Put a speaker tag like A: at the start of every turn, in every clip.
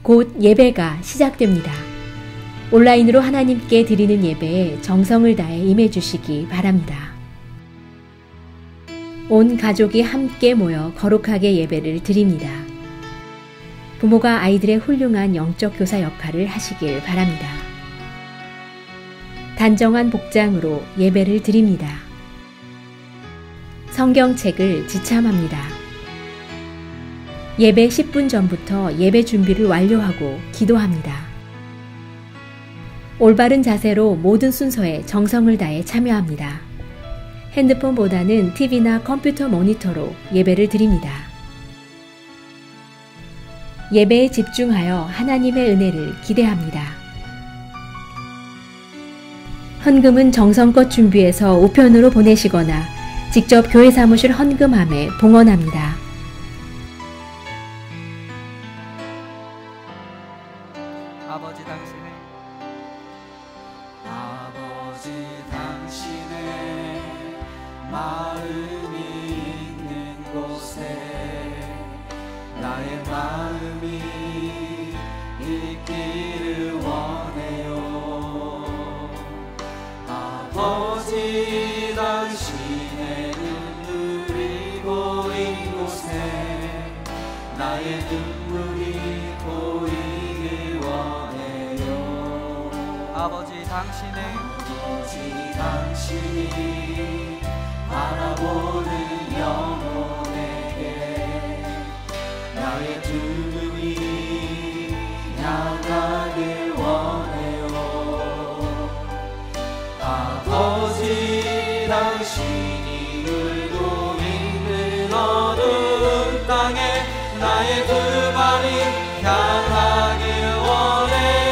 A: 곧 예배가 시작됩니다. 온라인으로 하나님께 드리는 예배에 정성을 다해 임해 주시기 바랍니다. 온 가족이 함께 모여 거룩하게 예배를 드립니다. 부모가 아이들의 훌륭한 영적 교사 역할을 하시길 바랍니다. 단정한 복장으로 예배를 드립니다. 성경책을 지참합니다. 예배 10분 전부터 예배 준비를 완료하고 기도합니다. 올바른 자세로 모든 순서에 정성을 다해 참여합니다. 핸드폰보다는 TV나 컴퓨터 모니터로 예배를 드립니다. 예배에 집중하여 하나님의 은혜를 기대합니다. 헌금은 정성껏 준비해서 우편으로 보내시거나 직접 교회 사무실 헌금함에 봉헌합니다.
B: 당신이 바라보는 영혼에게 나의 두 눈이 향하길 원해요. 아버지 당신이 울고 있는 어두운 땅에 나의 두 발이 향하길 원해요.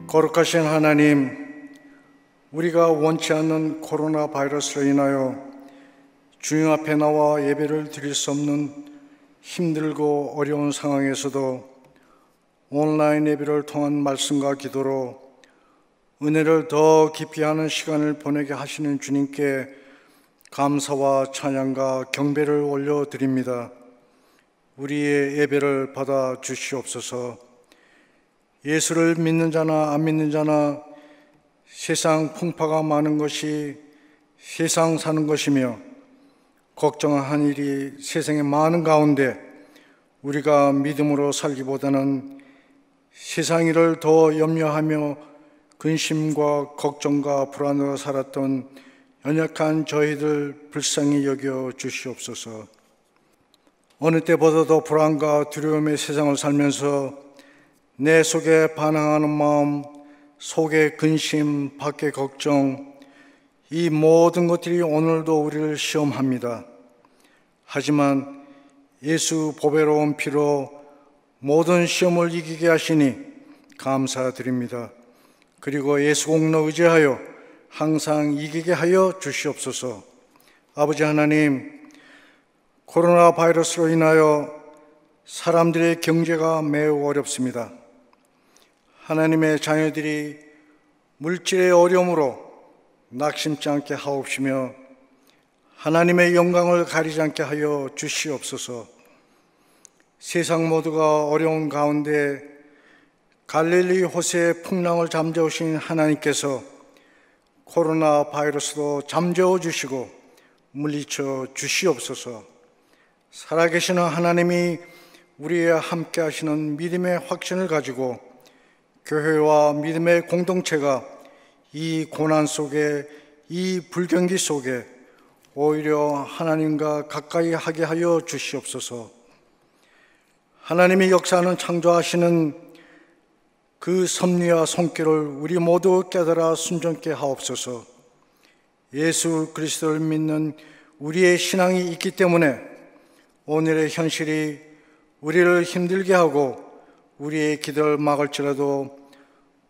C: 거룩하신 하나님, 우리가 원치 않는 코로나 바이러스로 인하여 주님 앞에 나와 예배를 드릴 수 없는 힘들고 어려운 상황에서도 온라인 예배를 통한 말씀과 기도로 은혜를 더 깊이 하는 시간을 보내게 하시는 주님께 감사와 찬양과 경배를 올려드립니다. 우리의 예배를 받아 주시옵소서. 예수를 믿는 자나 안 믿는 자나 세상 풍파가 많은 것이 세상 사는 것이며 걱정한 일이 세상에 많은 가운데 우리가 믿음으로 살기보다는 세상 일을 더 염려하며 근심과 걱정과 불안으로 살았던 연약한 저희들 불쌍히 여겨 주시옵소서. 어느 때보다도 불안과 두려움의 세상을 살면서 내 속에 반항하는 마음, 속의 근심, 밖의 걱정, 이 모든 것들이 오늘도 우리를 시험합니다. 하지만 예수 보배로운 피로 모든 시험을 이기게 하시니 감사드립니다. 그리고 예수 공로 의지하여 항상 이기게 하여 주시옵소서. 아버지 하나님, 코로나 바이러스로 인하여 사람들의 경제가 매우 어렵습니다. 하나님의 자녀들이 물질의 어려움으로 낙심치 않게 하옵시며 하나님의 영광을 가리지 않게 하여 주시옵소서. 세상 모두가 어려운 가운데 갈릴리 호세의 풍랑을 잠재우신 하나님께서 코로나 바이러스도 잠재워 주시고 물리쳐 주시옵소서. 살아계시는 하나님이 우리와 함께 하시는 믿음의 확신을 가지고 교회와 믿음의 공동체가 이 고난 속에, 이 불경기 속에 오히려 하나님과 가까이 하게 하여 주시옵소서. 하나님이 역사하는 창조하시는 그 섭리와 손길을 우리 모두 깨달아 순종케 하옵소서. 예수 그리스도를 믿는 우리의 신앙이 있기 때문에 오늘의 현실이 우리를 힘들게 하고 우리의 기도를 막을지라도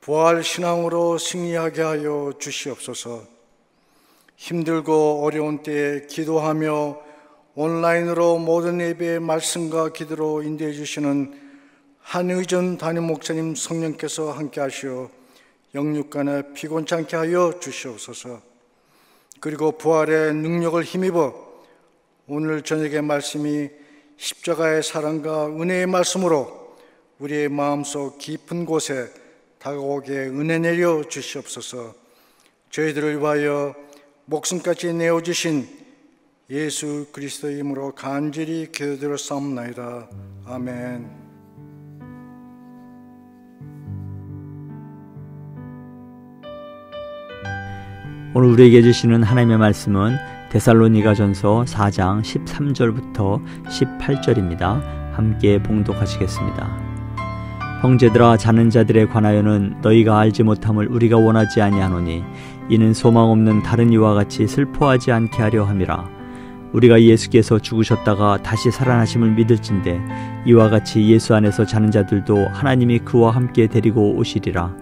C: 부활 신앙으로 승리하게 하여 주시옵소서. 힘들고 어려운 때에 기도하며 온라인으로 모든 예배의 말씀과 기도로 인도해 주시는 한의전 담임 목사님 성령께서 함께 하시어 영육간에 피곤치 않게 하여 주시옵소서. 그리고 부활의 능력을 힘입어 오늘 저녁의 말씀이 십자가의 사랑과 은혜의 말씀으로 우리의 마음속 깊은 곳에 다가오게 은혜 내려 주시옵소서. 저희들을 위하여 목숨까지 내어주신 예수 그리스도의 이름으로 간절히 기도드렸사옵나이다. 아멘.
D: 오늘 우리에게 주시는 하나님의 말씀은 데살로니가전서 4장 13절부터 18절입니다. 함께 봉독하시겠습니다. 형제들아, 자는 자들에 관하여는 너희가 알지 못함을 우리가 원하지 아니하노니 이는 소망 없는 다른 이와 같이 슬퍼하지 않게 하려 함이라. 우리가 예수께서 죽으셨다가 다시 살아나심을 믿을진대 이와 같이 예수 안에서 자는 자들도 하나님이 그와 함께 데리고 오시리라.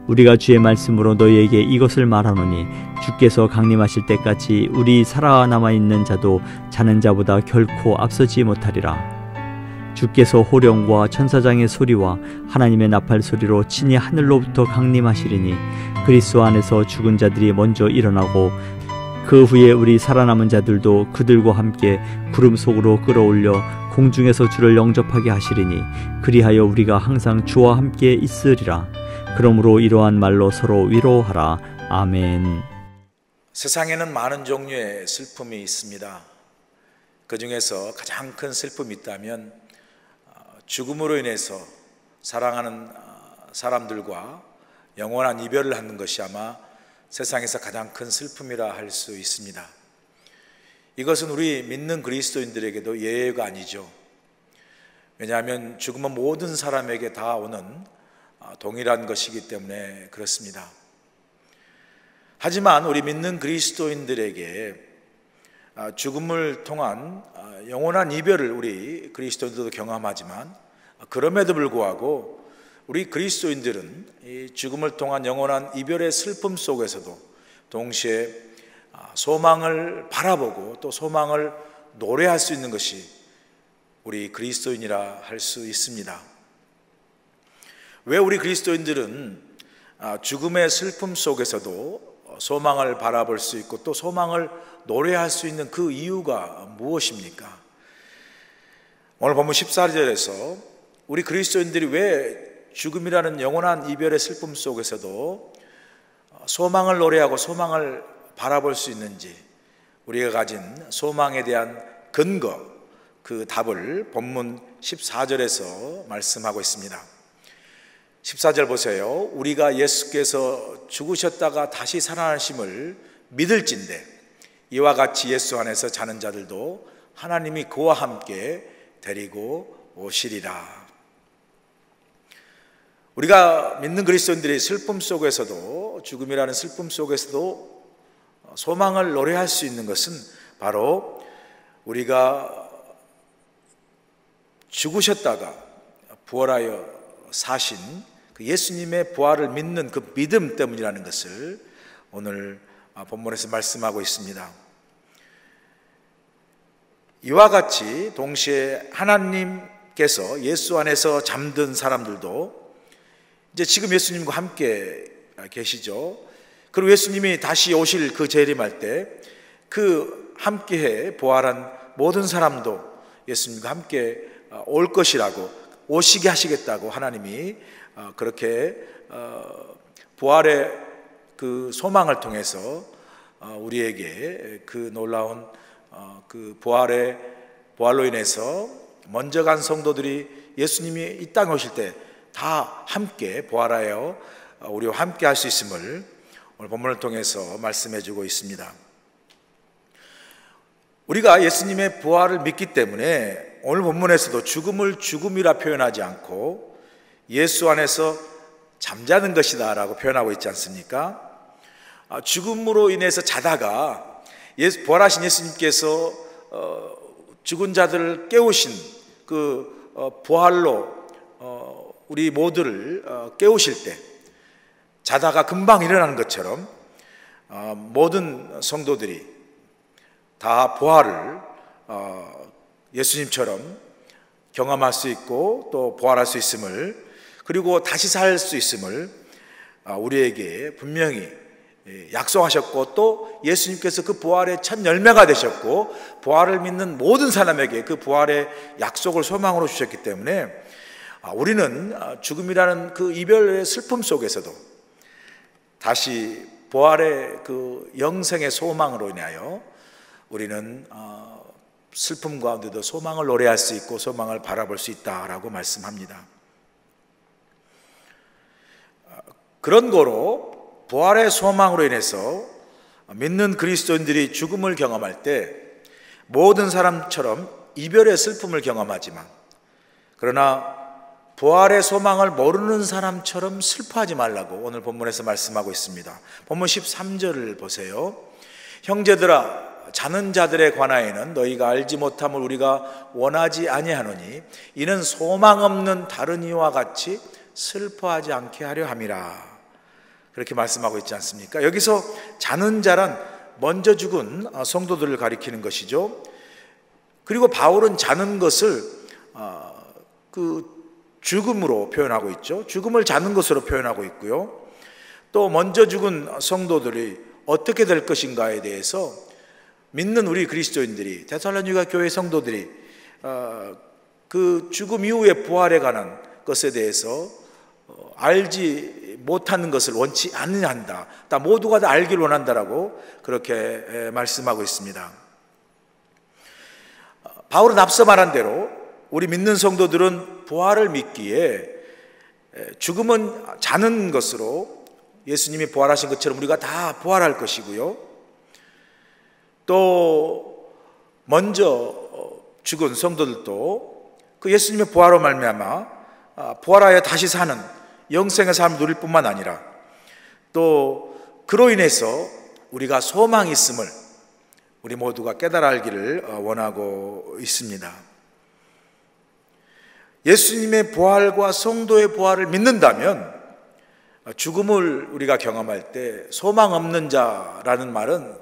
D: 우리가 주의 말씀으로 너희에게 이것을 말하노니 주께서 강림하실 때까지 우리 살아남아 있는 자도 자는 자보다 결코 앞서지 못하리라. 주께서 호령과 천사장의 소리와 하나님의 나팔 소리로 친히 하늘로부터 강림하시리니 그리스도 안에서 죽은 자들이 먼저 일어나고 그 후에 우리 살아남은 자들도 그들과 함께 구름 속으로 끌어올려 공중에서 주를 영접하게 하시리니 그리하여 우리가 항상 주와 함께 있으리라. 그러므로 이러한 말로 서로 위로하라. 아멘.
E: 세상에는 많은 종류의 슬픔이 있습니다. 그 중에서 가장 큰 슬픔이 있다면 죽음으로 인해서 사랑하는 사람들과 영원한 이별을 하는 것이 아마 세상에서 가장 큰 슬픔이라 할 수 있습니다. 이것은 우리 믿는 그리스도인들에게도 예외가 아니죠. 왜냐하면 죽음은 모든 사람에게 다 오는 동일한 것이기 때문에 그렇습니다. 하지만 우리 믿는 그리스도인들에게 죽음을 통한 영원한 이별을 우리 그리스도인들도 경험하지만 그럼에도 불구하고 우리 그리스도인들은 이 죽음을 통한 영원한 이별의 슬픔 속에서도 동시에 소망을 바라보고 또 소망을 노래할 수 있는 것이 우리 그리스도인이라 할 수 있습니다. 왜 우리 그리스도인들은 죽음의 슬픔 속에서도 소망을 바라볼 수 있고 또 소망을 노래할 수 있는 그 이유가 무엇입니까? 오늘 본문 14절에서 우리 그리스도인들이 왜 죽음이라는 영원한 이별의 슬픔 속에서도 소망을 노래하고 소망을 바라볼 수 있는지, 우리가 가진 소망에 대한 근거, 그 답을 본문 14절에서 말씀하고 있습니다. 14절 보세요. 우리가 예수께서 죽으셨다가 다시 살아나심을 믿을진대 이와 같이 예수 안에서 자는 자들도 하나님이 그와 함께 데리고 오시리라. 우리가 믿는 그리스도인들이 슬픔 속에서도, 죽음이라는 슬픔 속에서도 소망을 노래할 수 있는 것은 바로 우리가 죽으셨다가 부활하여 사신 그 예수님의 부활을 믿는 그 믿음 때문이라는 것을 오늘 본문에서 말씀하고 있습니다. 이와 같이 동시에 하나님께서 예수 안에서 잠든 사람들도 이제 지금 예수님과 함께 계시죠. 그리고 예수님이 다시 오실 그 재림할 때 그 함께해 부활한 모든 사람도 예수님과 함께 올 것이라고, 오시게 하시겠다고 하나님이 그렇게 부활의 그 소망을 통해서 우리에게 그 놀라운 그 부활로 인해서 먼저 간 성도들이 예수님이 이 땅에 오실 때 다 함께 부활하여 우리와 함께 할 수 있음을 오늘 본문을 통해서 말씀해 주고 있습니다. 우리가 예수님의 부활을 믿기 때문에 오늘 본문에서도 죽음을 죽음이라 표현하지 않고 예수 안에서 잠자는 것이다 라고 표현하고 있지 않습니까? 죽음으로 인해서 자다가 부활하신 예수님께서 죽은 자들을 깨우신 그 부활로 우리 모두를 깨우실 때 자다가 금방 일어나는 것처럼 모든 성도들이 다 부활을 예수님처럼 경험할 수 있고 또 부활할 수 있음을, 그리고 다시 살 수 있음을 우리에게 분명히 약속하셨고, 또 예수님께서 그 부활의 첫 열매가 되셨고 부활을 믿는 모든 사람에게 그 부활의 약속을 소망으로 주셨기 때문에 우리는 죽음이라는 그 이별의 슬픔 속에서도 다시 부활의 그 영생의 소망으로 인하여 우리는 슬픔 가운데도 소망을 노래할 수 있고 소망을 바라볼 수 있다라고 말씀합니다. 그런 거로 부활의 소망으로 인해서 믿는 그리스도인들이 죽음을 경험할 때 모든 사람처럼 이별의 슬픔을 경험하지만, 그러나 부활의 소망을 모르는 사람처럼 슬퍼하지 말라고 오늘 본문에서 말씀하고 있습니다. 본문 13절을 보세요. 형제들아, 자는 자들에 관하여는 너희가 알지 못함을 우리가 원하지 아니하노니 이는 소망 없는 다른 이와 같이 슬퍼하지 않게 하려 함이라. 그렇게 말씀하고 있지 않습니까? 여기서 자는 자란 먼저 죽은 성도들을 가리키는 것이죠. 그리고 바울은 자는 것을 그 죽음으로 표현하고 있죠. 죽음을 자는 것으로 표현하고 있고요. 또 먼저 죽은 성도들이 어떻게 될 것인가에 대해서 믿는 우리 그리스도인들이, 데살로니가 교회 성도들이 그 죽음 이후의 부활에 관한 것에 대해서 알지 못하는 것을 원치 않는다. 다 모두가 다 알기를 원한다라고 그렇게 말씀하고 있습니다. 바울은 앞서 말한 대로 우리 믿는 성도들은 부활을 믿기에 죽음은 자는 것으로 예수님이 부활하신 것처럼 우리가 다 부활할 것이고요. 또 먼저 죽은 성도들도 그 예수님의 부활로 말미암아 부활하여 다시 사는 영생의 삶을 누릴 뿐만 아니라 또 그로 인해서 우리가 소망이 있음을 우리 모두가 깨달아 알기를 원하고 있습니다. 예수님의 부활과 성도의 부활을 믿는다면 죽음을 우리가 경험할 때 소망 없는 자라는 말은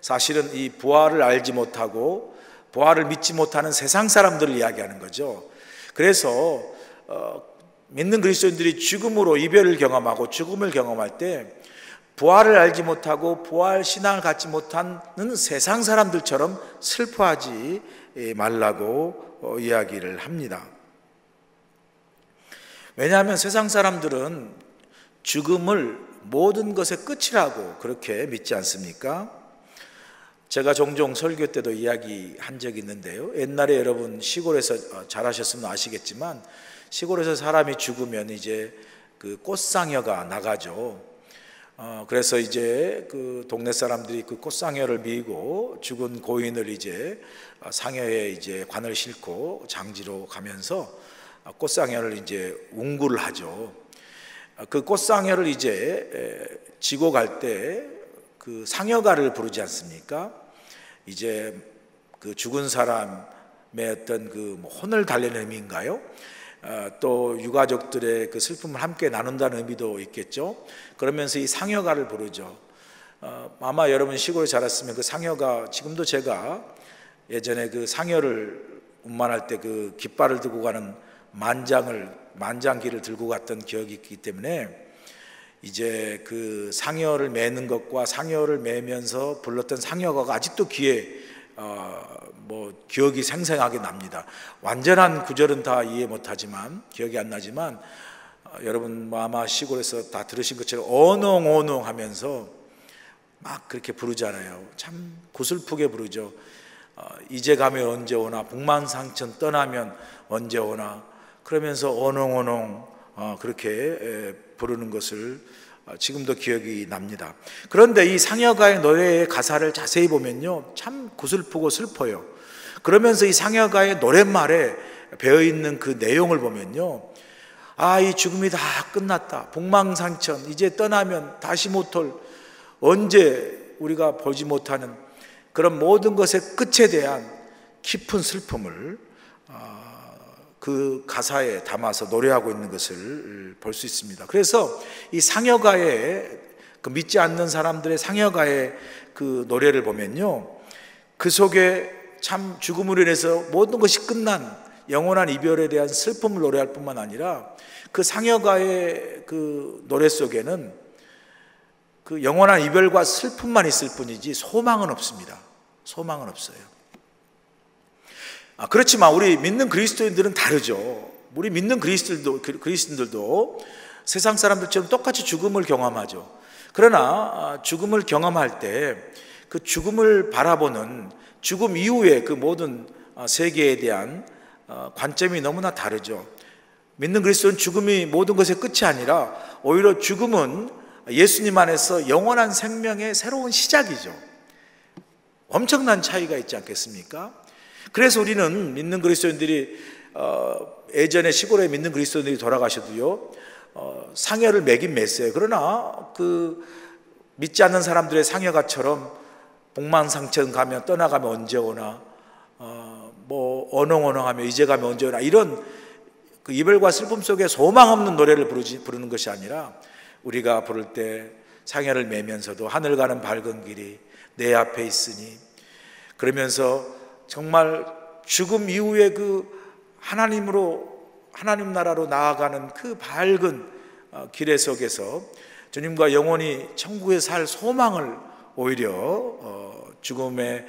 E: 사실은 이 부활을 알지 못하고 부활을 믿지 못하는 세상 사람들을 이야기하는 거죠. 그래서 믿는 그리스도인들이 죽음으로 이별을 경험하고 죽음을 경험할 때 부활을 알지 못하고 부활 신앙을 갖지 못하는 세상 사람들처럼 슬퍼하지 말라고 이야기를 합니다. 왜냐하면 세상 사람들은 죽음을 모든 것의 끝이라고 그렇게 믿지 않습니까? 제가 종종 설교 때도 이야기한 적이 있는데요. 옛날에 여러분 시골에서 자라셨으면 아시겠지만 시골에서 사람이 죽으면 이제 그 꽃상여가 나가죠. 그래서 이제 그 동네 사람들이 그 꽃상여를 미고 죽은 고인을 이제 상여에 이제 관을 싣고 장지로 가면서 꽃상여를 이제 운구를 하죠. 그 꽃상여를 이제 지고 갈 때 그 상여가를 부르지 않습니까? 이제 그 죽은 사람의 어떤 그 혼을 달래는 의미인가요? 또 유가족들의 그 슬픔을 함께 나눈다는 의미도 있겠죠. 그러면서 이 상여가를 부르죠. 아마 여러분 시골에 자랐으면 그 상여가, 지금도 제가 예전에 그 상여를 운반할 때 그 깃발을 들고 가는 만장기를 들고 갔던 기억이 있기 때문에 이제 그 상여를 매는 것과 상여를 매면서 불렀던 상여가가 아직도 귀에 기억이 생생하게 납니다. 완전한 구절은 다 이해 못하지만, 기억이 안 나지만 여러분 아마 시골에서 다 들으신 것처럼 어농어농 하면서 막 그렇게 부르잖아요. 참 고슬프게 부르죠. 이제 가면 언제 오나, 북만상천 떠나면 언제 오나, 그러면서 어농어농 그렇게 부르는 것을 지금도 기억이 납니다. 그런데 이 상여가의 노래의 가사를 자세히 보면요, 참 고슬프고 슬퍼요. 그러면서 이 상여가의 노랫말에 배어있는 그 내용을 보면요, 이 죽음이 다 끝났다, 북망상천, 이제 떠나면 다시 못올, 언제 우리가 보지 못하는 그런 모든 것의 끝에 대한 깊은 슬픔을 그 가사에 담아서 노래하고 있는 것을 볼 수 있습니다. 그래서 이 상여가의, 그 믿지 않는 사람들의 상여가의 그 노래를 보면요, 그 속에 참 죽음으로 인해서 모든 것이 끝난 영원한 이별에 대한 슬픔을 노래할 뿐만 아니라 그 상여가의 그 노래 속에는 그 영원한 이별과 슬픔만 있을 뿐이지 소망은 없습니다. 소망은 없어요. 그렇지만 우리 믿는 그리스도인들은 다르죠. 우리 믿는 그리스도인들도 세상 사람들처럼 똑같이 죽음을 경험하죠. 그러나 죽음을 경험할 때 그 죽음을 바라보는 죽음 이후의 그 모든 세계에 대한 관점이 너무나 다르죠. 믿는 그리스도는 죽음이 모든 것의 끝이 아니라 오히려 죽음은 예수님 안에서 영원한 생명의 새로운 시작이죠. 엄청난 차이가 있지 않겠습니까? 그래서 우리는 믿는 그리스도인들이 예전에 시골에 믿는 그리스도인들이 돌아가셔도요, 상여를 매긴 맸어요. 그러나 그 믿지 않는 사람들의 상여가처럼 북망상천 가면 떠나가면 언제 오나, 어농어농하며 이제 가면 언제 오나, 이런 그 이별과 슬픔 속에 소망 없는 노래를 부르는 것이 아니라 우리가 부를 때 상여를 매면서도 하늘 가는 밝은 길이 내 앞에 있으니, 그러면서 정말 죽음 이후에 그 하나님 나라로 나아가는 그 밝은 길에 속에서 주님과 영원히 천국에 살 소망을 오히려 죽음의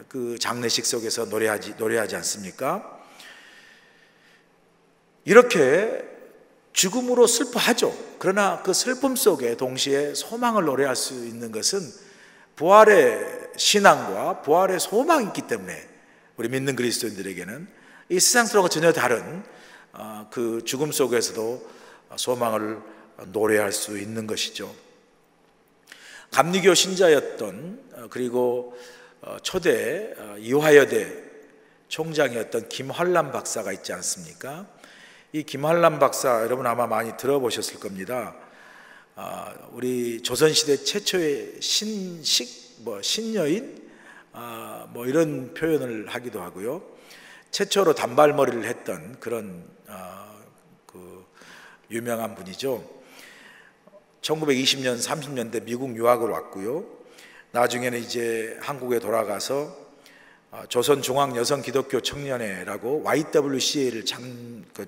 E: 그 장례식 속에서 노래하지 않습니까? 이렇게 죽음으로 슬퍼하죠. 그러나 그 슬픔 속에 동시에 소망을 노래할 수 있는 것은 부활의 신앙과 부활의 소망이 있기 때문에 우리 믿는 그리스도인들에게는 이 세상 사람과 전혀 다른 그 죽음 속에서도 소망을 노래할 수 있는 것이죠. 감리교 신자였던, 그리고 초대 이화여대 총장이었던 김환란 박사가 있지 않습니까? 이 김환란 박사 여러분 아마 많이 들어보셨을 겁니다. 우리 조선시대 최초의 신여인 이런 표현을 하기도 하고요, 최초로 단발머리를 했던 그런 그 유명한 분이죠. 1920년 30년대 미국 유학을 왔고요, 나중에는 이제 한국에 돌아가서 조선중앙여성기독교청년회라고 YWCA를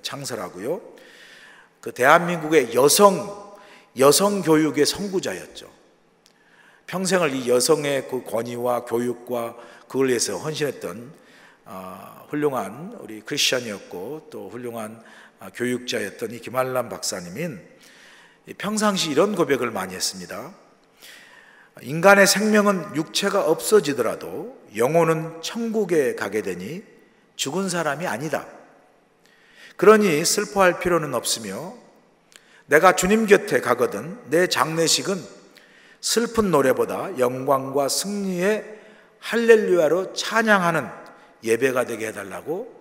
E: 창설하고요, 그 대한민국의 여성 교육의 선구자였죠. 평생을 이 여성의 그 권위와 교육과 그걸 위해서 헌신했던 훌륭한 우리 크리스천이었고 또 훌륭한 교육자였던 이 김한란 박사님인 평상시 이런 고백을 많이 했습니다. 인간의 생명은 육체가 없어지더라도 영혼은 천국에 가게 되니 죽은 사람이 아니다. 그러니 슬퍼할 필요는 없으며 내가 주님 곁에 가거든 내 장례식은 슬픈 노래보다 영광과 승리의 할렐루야로 찬양하는 예배가 되게 해달라고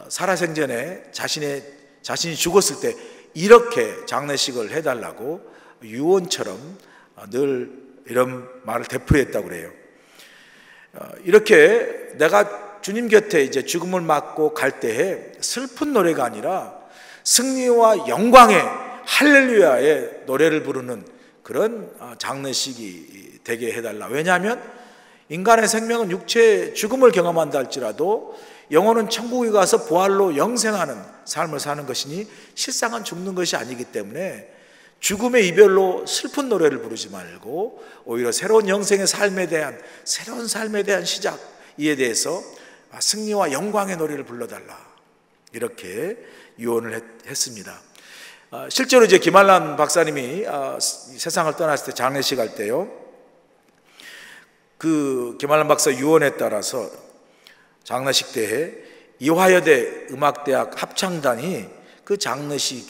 E: 살아생전에 자신이 죽었을 때 이렇게 장례식을 해달라고 유언처럼 늘 이런 말을 되풀이했다고 그래요. 이렇게 내가 주님 곁에 이제 죽음을 맞고 갈 때에 슬픈 노래가 아니라 승리와 영광의 할렐루야의 노래를 부르는 그런 장례식이 되게 해달라. 왜냐하면 인간의 생명은 육체의 죽음을 경험한다 할지라도 영혼은 천국에 가서 부활로 영생하는 삶을 사는 것이니 실상은 죽는 것이 아니기 때문에 죽음의 이별로 슬픈 노래를 부르지 말고 오히려 새로운 영생의 삶에 대한 새로운 삶에 대한 시작 이에 대해서 승리와 영광의 노래를 불러달라 이렇게 유언을 했습니다. 실제로 이제 김한란 박사님이 세상을 떠났을 때 장례식 할 때요, 그 김한란 박사 유언에 따라서 장례식 때에 이화여대 음악대학 합창단이 그 장례식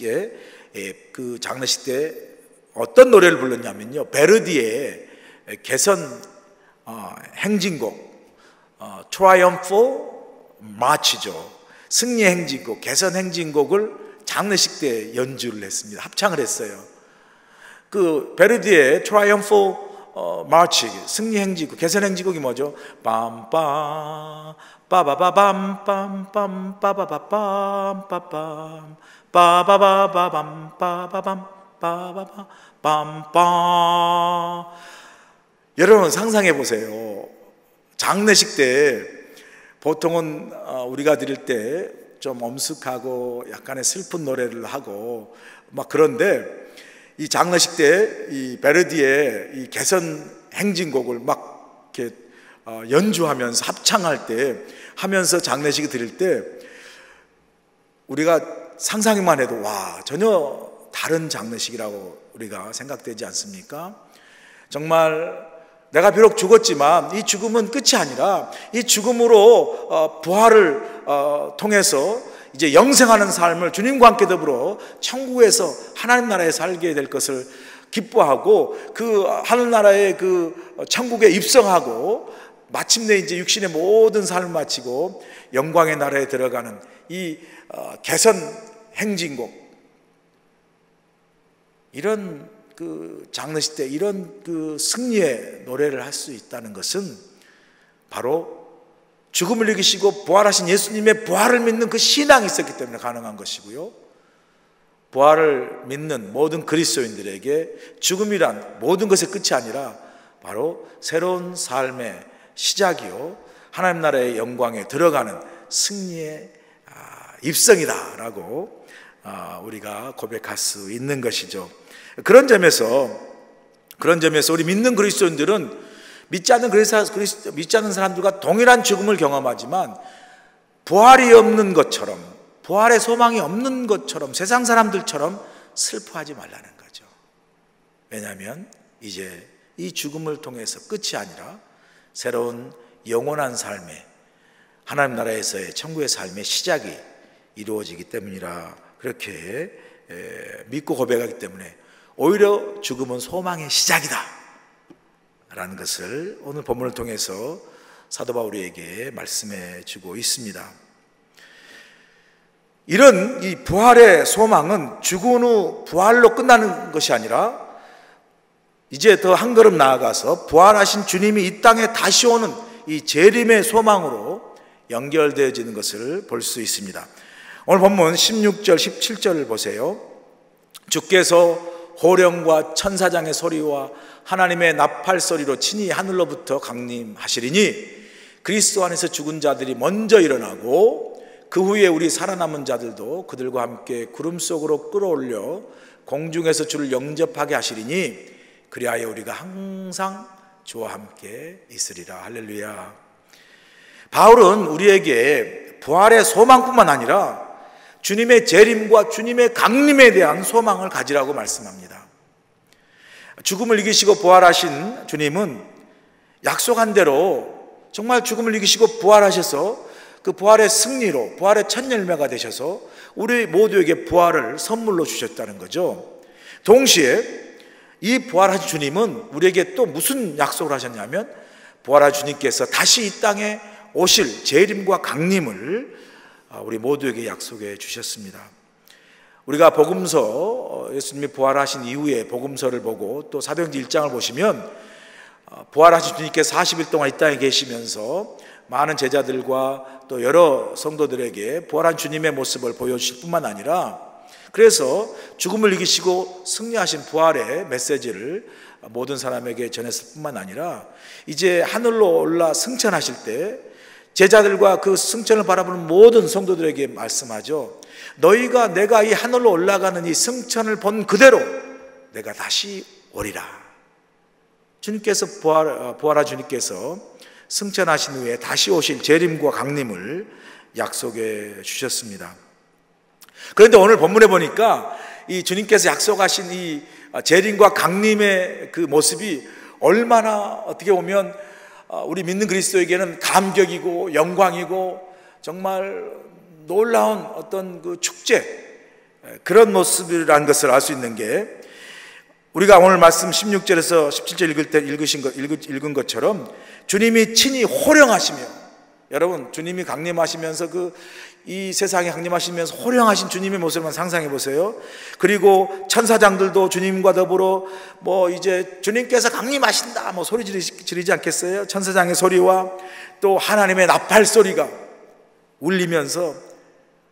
E: 때 어떤 노래를 불렀냐면요, 베르디의 개선 행진곡 트라이엄프 마치죠. 승리 행진곡, 개선 행진곡을 장례식 때 연주를 했습니다. 합창을 했어요. 그 베르디의 트라이엄프 마치, 승리 행진곡, 개선 행진곡이 뭐죠? 빰빰 빠바바밤 빠바바밤 빠바밤 빠바바밤 빠바밤 빠바밤 빰빰. 여러분 상상해 보세요. 장례식 때 보통은 우리가 드릴 때 좀 엄숙하고 약간의 슬픈 노래를 하고 막 그런데 이 장례식 때 이 베르디의 이 개선 행진곡을 막 이렇게 연주하면서 합창할 때 하면서 장례식을 드릴 때 우리가 상상만 해도 와, 전혀 다른 장례식이라고 우리가 생각되지 않습니까? 정말 내가 비록 죽었지만 이 죽음은 끝이 아니라 이 죽음으로 부활을 통해서 이제 영생하는 삶을 주님과 함께 더불어 천국에서 하나님 나라에 살게 될 것을 기뻐하고 그 하늘나라의 그 천국에 입성하고 마침내 이제 육신의 모든 삶을 마치고 영광의 나라에 들어가는 이 개선 행진곡, 이런 그 장례식 때 이런 그 승리의 노래를 할 수 있다는 것은 바로 죽음을 이기시고 부활하신 예수님의 부활을 믿는 그 신앙이 있었기 때문에 가능한 것이고요, 부활을 믿는 모든 그리스도인들에게 죽음이란 모든 것의 끝이 아니라 바로 새로운 삶의 시작이요 하나님 나라의 영광에 들어가는 승리의 입성이다라고 우리가 고백할 수 있는 것이죠. 그런 점에서 우리 믿는 그리스도인들은 믿지 않는 사람들과 동일한 죽음을 경험하지만 부활이 없는 것처럼, 부활의 소망이 없는 것처럼 세상 사람들처럼 슬퍼하지 말라는 거죠. 왜냐하면 이제 이 죽음을 통해서 끝이 아니라 새로운 영원한 삶의 하나님 나라에서의 천국의 삶의 시작이 이루어지기 때문이라 그렇게 믿고 고백하기 때문에 오히려 죽음은 소망의 시작이다 라는 것을 오늘 본문을 통해서 사도 바울에게 말씀해 주고 있습니다. 이런 이 부활의 소망은 죽은 후 부활로 끝나는 것이 아니라 이제 더 한 걸음 나아가서 부활하신 주님이 이 땅에 다시 오는 이 재림의 소망으로 연결되어지는 것을 볼 수 있습니다. 오늘 본문 16절 17절을 보세요. 주께서 호령과 천사장의 소리와 하나님의 나팔 소리로 친히 하늘로부터 강림하시리니 그리스도 안에서 죽은 자들이 먼저 일어나고 그 후에 우리 살아남은 자들도 그들과 함께 구름 속으로 끌어올려 공중에서 주를 영접하게 하시리니 그리하여 우리가 항상 주와 함께 있으리라. 할렐루야. 바울은 우리에게 부활의 소망뿐만 아니라 주님의 재림과 주님의 강림에 대한 소망을 가지라고 말씀합니다. 죽음을 이기시고 부활하신 주님은 약속한 대로 정말 죽음을 이기시고 부활하셔서 그 부활의 승리로 부활의 첫 열매가 되셔서 우리 모두에게 부활을 선물로 주셨다는 거죠. 동시에 이 부활하신 주님은 우리에게 또 무슨 약속을 하셨냐면 부활하신 주님께서 다시 이 땅에 오실 재림과 강림을 우리 모두에게 약속해 주셨습니다. 우리가 복음서, 예수님이 부활하신 이후에 복음서를 보고 또 사도행전 1장을 보시면 부활하신 주님께서 40일 동안 이 땅에 계시면서 많은 제자들과 또 여러 성도들에게 부활한 주님의 모습을 보여주실 뿐만 아니라 그래서 죽음을 이기시고 승리하신 부활의 메시지를 모든 사람에게 전했을 뿐만 아니라 이제 하늘로 올라 승천하실 때 제자들과 그 승천을 바라보는 모든 성도들에게 말씀하죠. 너희가 내가 이 하늘로 올라가는 이 승천을 본 그대로 내가 다시 오리라. 주님께서 부활한 주님께서 승천하신 후에 다시 오실 재림과 강림을 약속해 주셨습니다. 그런데 오늘 본문에 보니까 이 주님께서 약속하신 이 재림과 강림의 그 모습이 얼마나 어떻게 보면 우리 믿는 그리스도에게는 감격이고 영광이고 정말 놀라운 어떤 그 축제, 그런 모습이라는 것을 알 수 있는 게 우리가 오늘 말씀 16절에서 17절 읽을 때 읽은 것처럼 주님이 친히 호령하시며, 여러분 주님이 강림하시면서 이 세상에 강림하시면서 호령하신 주님의 모습만 상상해 보세요. 그리고 천사장들도 주님과 더불어 이제 주님께서 강림하신다 소리 지르지 않겠어요? 천사장의 소리와 또 하나님의 나팔 소리가 울리면서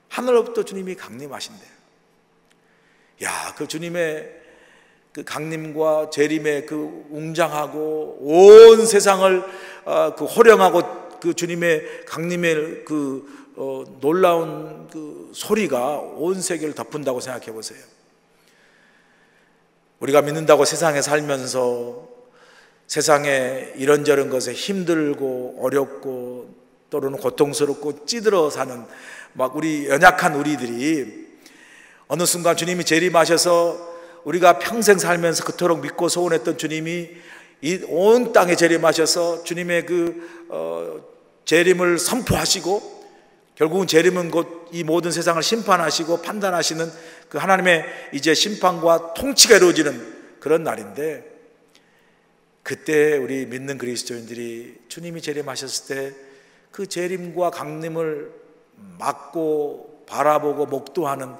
E: 하늘로부터 주님이 강림하신대요. 그 주님의 그 강림과 재림의 그 웅장하고 온 세상을 그 호령하고 그 주님의 강림의 놀라운 그 소리가 온 세계를 덮은다고 생각해 보세요. 우리가 믿는다고 세상에 살면서 세상에 이런저런 것에 힘들고 어렵고 또는 고통스럽고 찌들어 사는 우리 연약한 우리들이 어느 순간 주님이 재림하셔서 우리가 평생 살면서 그토록 믿고 소원했던 주님이 이 온 땅에 재림하셔서 주님의 재림을 선포하시고 결국은 재림은 곧 이 모든 세상을 심판하시고 판단하시는 그 하나님의 이제 심판과 통치가 이루어지는 그런 날인데, 그때 우리 믿는 그리스도인들이 주님이 재림하셨을 때 그 재림과 강림을 막고 바라보고 목도하는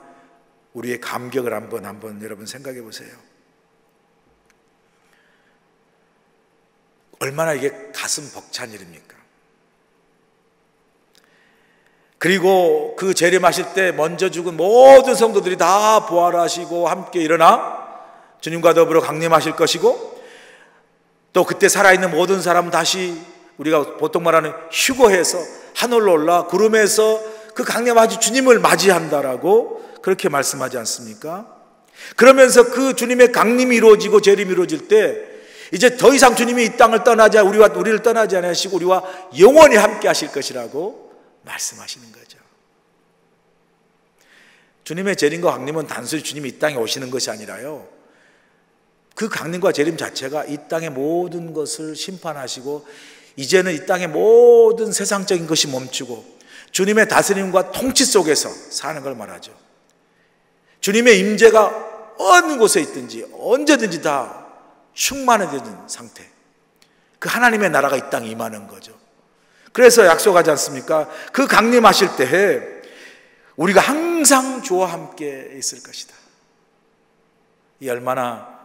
E: 우리의 감격을 한번 여러분 생각해 보세요. 얼마나 이게 가슴 벅찬 일입니까? 그리고 그 재림하실 때 먼저 죽은 모든 성도들이 다 부활하시고 함께 일어나 주님과 더불어 강림하실 것이고, 또 그때 살아있는 모든 사람은 다시 우리가 보통 말하는 휴거해서 하늘로 올라 구름에서 그 강림하신 주님을 맞이한다라고 그렇게 말씀하지 않습니까? 그러면서 그 주님의 강림이 이루어지고 재림이 이루어질 때 이제 더 이상 주님이 이 땅을 떠나지 우리를 떠나지 않으시고 우리와 영원히 함께 하실 것이라고 말씀하시는 거죠. 주님의 재림과 강림은 단순히 주님이 이 땅에 오시는 것이 아니라요, 그 강림과 재림 자체가 이 땅의 모든 것을 심판하시고 이제는 이 땅의 모든 세상적인 것이 멈추고 주님의 다스림과 통치 속에서 사는 걸 말하죠. 주님의 임재가 어느 곳에 있든지 언제든지 다 충만해지는 상태, 그 하나님의 나라가 이 땅에 임하는 거죠. 그래서 약속하지 않습니까? 그 강림하실 때에 우리가 항상 주와 함께 있을 것이다. 이 얼마나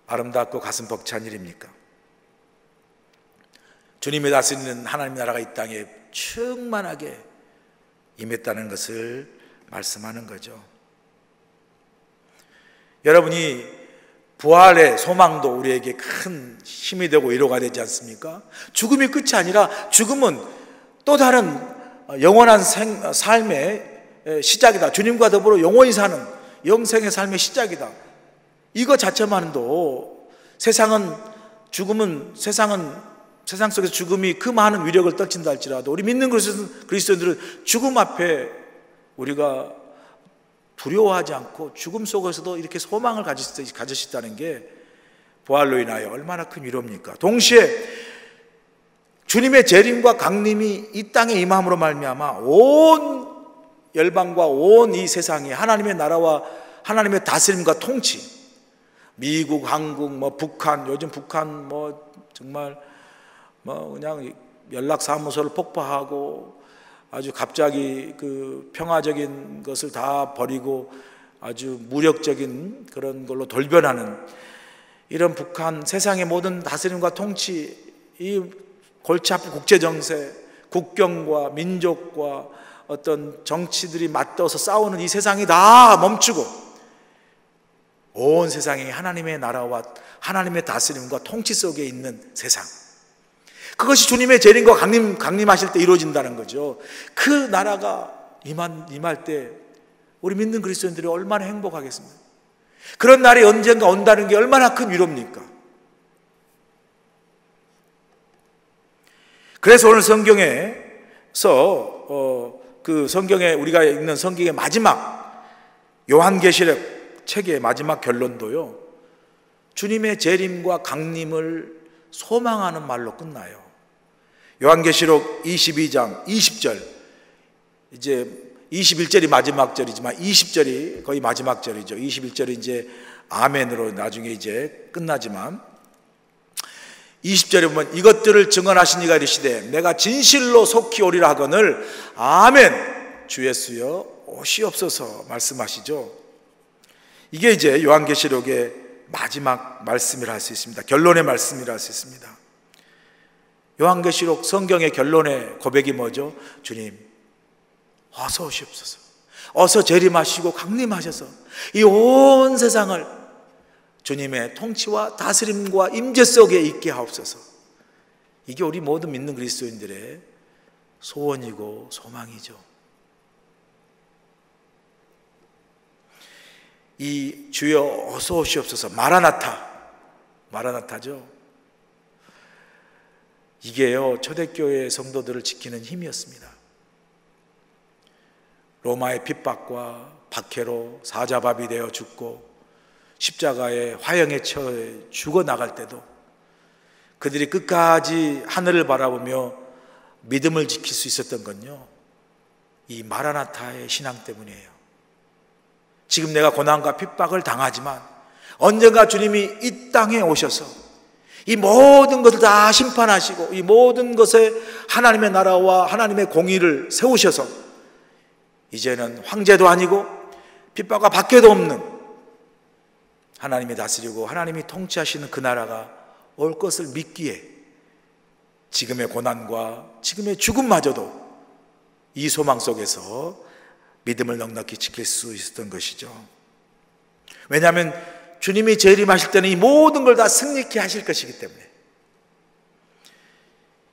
E: 아름답고 가슴 벅찬 일입니까? 주님이 다스리는 하나님의 나라가 이 땅에 충만하게 임했다는 것을 말씀하는 거죠. 여러분이 부활의 소망도 우리에게 큰 힘이 되고 위로가 되지 않습니까? 죽음이 끝이 아니라 죽음은 또 다른 영원한 삶의 시작이다. 주님과 더불어 영원히 사는 영생의 삶의 시작이다. 이거 자체만도 세상은 세상 속에서 죽음이 그 많은 위력을 떨친다 할지라도 우리 믿는 그리스도인들은 죽음 앞에 우리가 두려워하지 않고 죽음 속에서도 이렇게 소망을 가질 수 있다는 게 부활로 인하여 얼마나 큰 위로입니까? 동시에 주님의 재림과 강림이 이 땅에 임함으로 말미암아 온 열방과 온 이 세상이 하나님의 나라와 하나님의 다스림과 통치, 미국, 한국, 북한, 요즘 북한 정말 그냥 연락사무소를 폭파하고 아주 갑자기 그 평화적인 것을 다 버리고 아주 무력적인 그런 걸로 돌변하는 이런 북한, 세상의 모든 다스림과 통치, 이 골치 아픈 국제정세, 국경과 민족과 어떤 정치들이 맞닿아서 싸우는 이 세상이 다 멈추고 온 세상이 하나님의 나라와 하나님의 다스림과 통치 속에 있는 세상, 그것이 주님의 재림과 강림하실 때 이루어진다는 거죠. 그 나라가 임할 때 우리 믿는 그리스도인들이 얼마나 행복하겠습니까? 그런 날이 언젠가 온다는 게 얼마나 큰 위로입니까? 그래서 오늘 성경에서 그 성경에 우리가 읽는 성경의 마지막 요한계시록 책의 마지막 결론도요, 주님의 재림과 강림을 소망하는 말로 끝나요. 요한계시록 22장 20절, 이제 21절이 마지막 절이지만 20절이 거의 마지막 절이죠. 21절이 이제 아멘으로 나중에 이제 끝나지만 20절에 보면 이것들을 증언하신 이가 이르시되 내가 진실로 속히 오리라 하거늘 아멘 주 예수여 오시옵소서 말씀하시죠. 이게 이제 요한계시록의 마지막 말씀이라 할 수 있습니다. 결론의 말씀이라 할 수 있습니다. 요한계시록 성경의 결론의 고백이 뭐죠? 주님 어서 오시옵소서, 어서 재림하시고 강림하셔서 이 온 세상을 주님의 통치와 다스림과 임재 속에 있게 하옵소서. 이게 우리 모든 믿는 그리스도인들의 소원이고 소망이죠. 이 주여 어서 오시옵소서, 마라나타죠. 이게요 초대교회 성도들을 지키는 힘이었습니다. 로마의 핍박과 박해로 사자밥이 되어 죽고 십자가의 화형에 처해 죽어나갈 때도 그들이 끝까지 하늘을 바라보며 믿음을 지킬 수 있었던 건요, 이 마라나타의 신앙 때문이에요. 지금 내가 고난과 핍박을 당하지만 언젠가 주님이 이 땅에 오셔서 이 모든 것을 다 심판하시고 이 모든 것에 하나님의 나라와 하나님의 공의를 세우셔서 이제는 황제도 아니고 핍박과 박해도 없는 하나님이 다스리고 하나님이 통치하시는 그 나라가 올 것을 믿기에 지금의 고난과 지금의 죽음마저도 이 소망 속에서 믿음을 넉넉히 지킬 수 있었던 것이죠. 왜냐하면 주님이 재림하실 때는 이 모든 걸 다 승리케 하실 것이기 때문에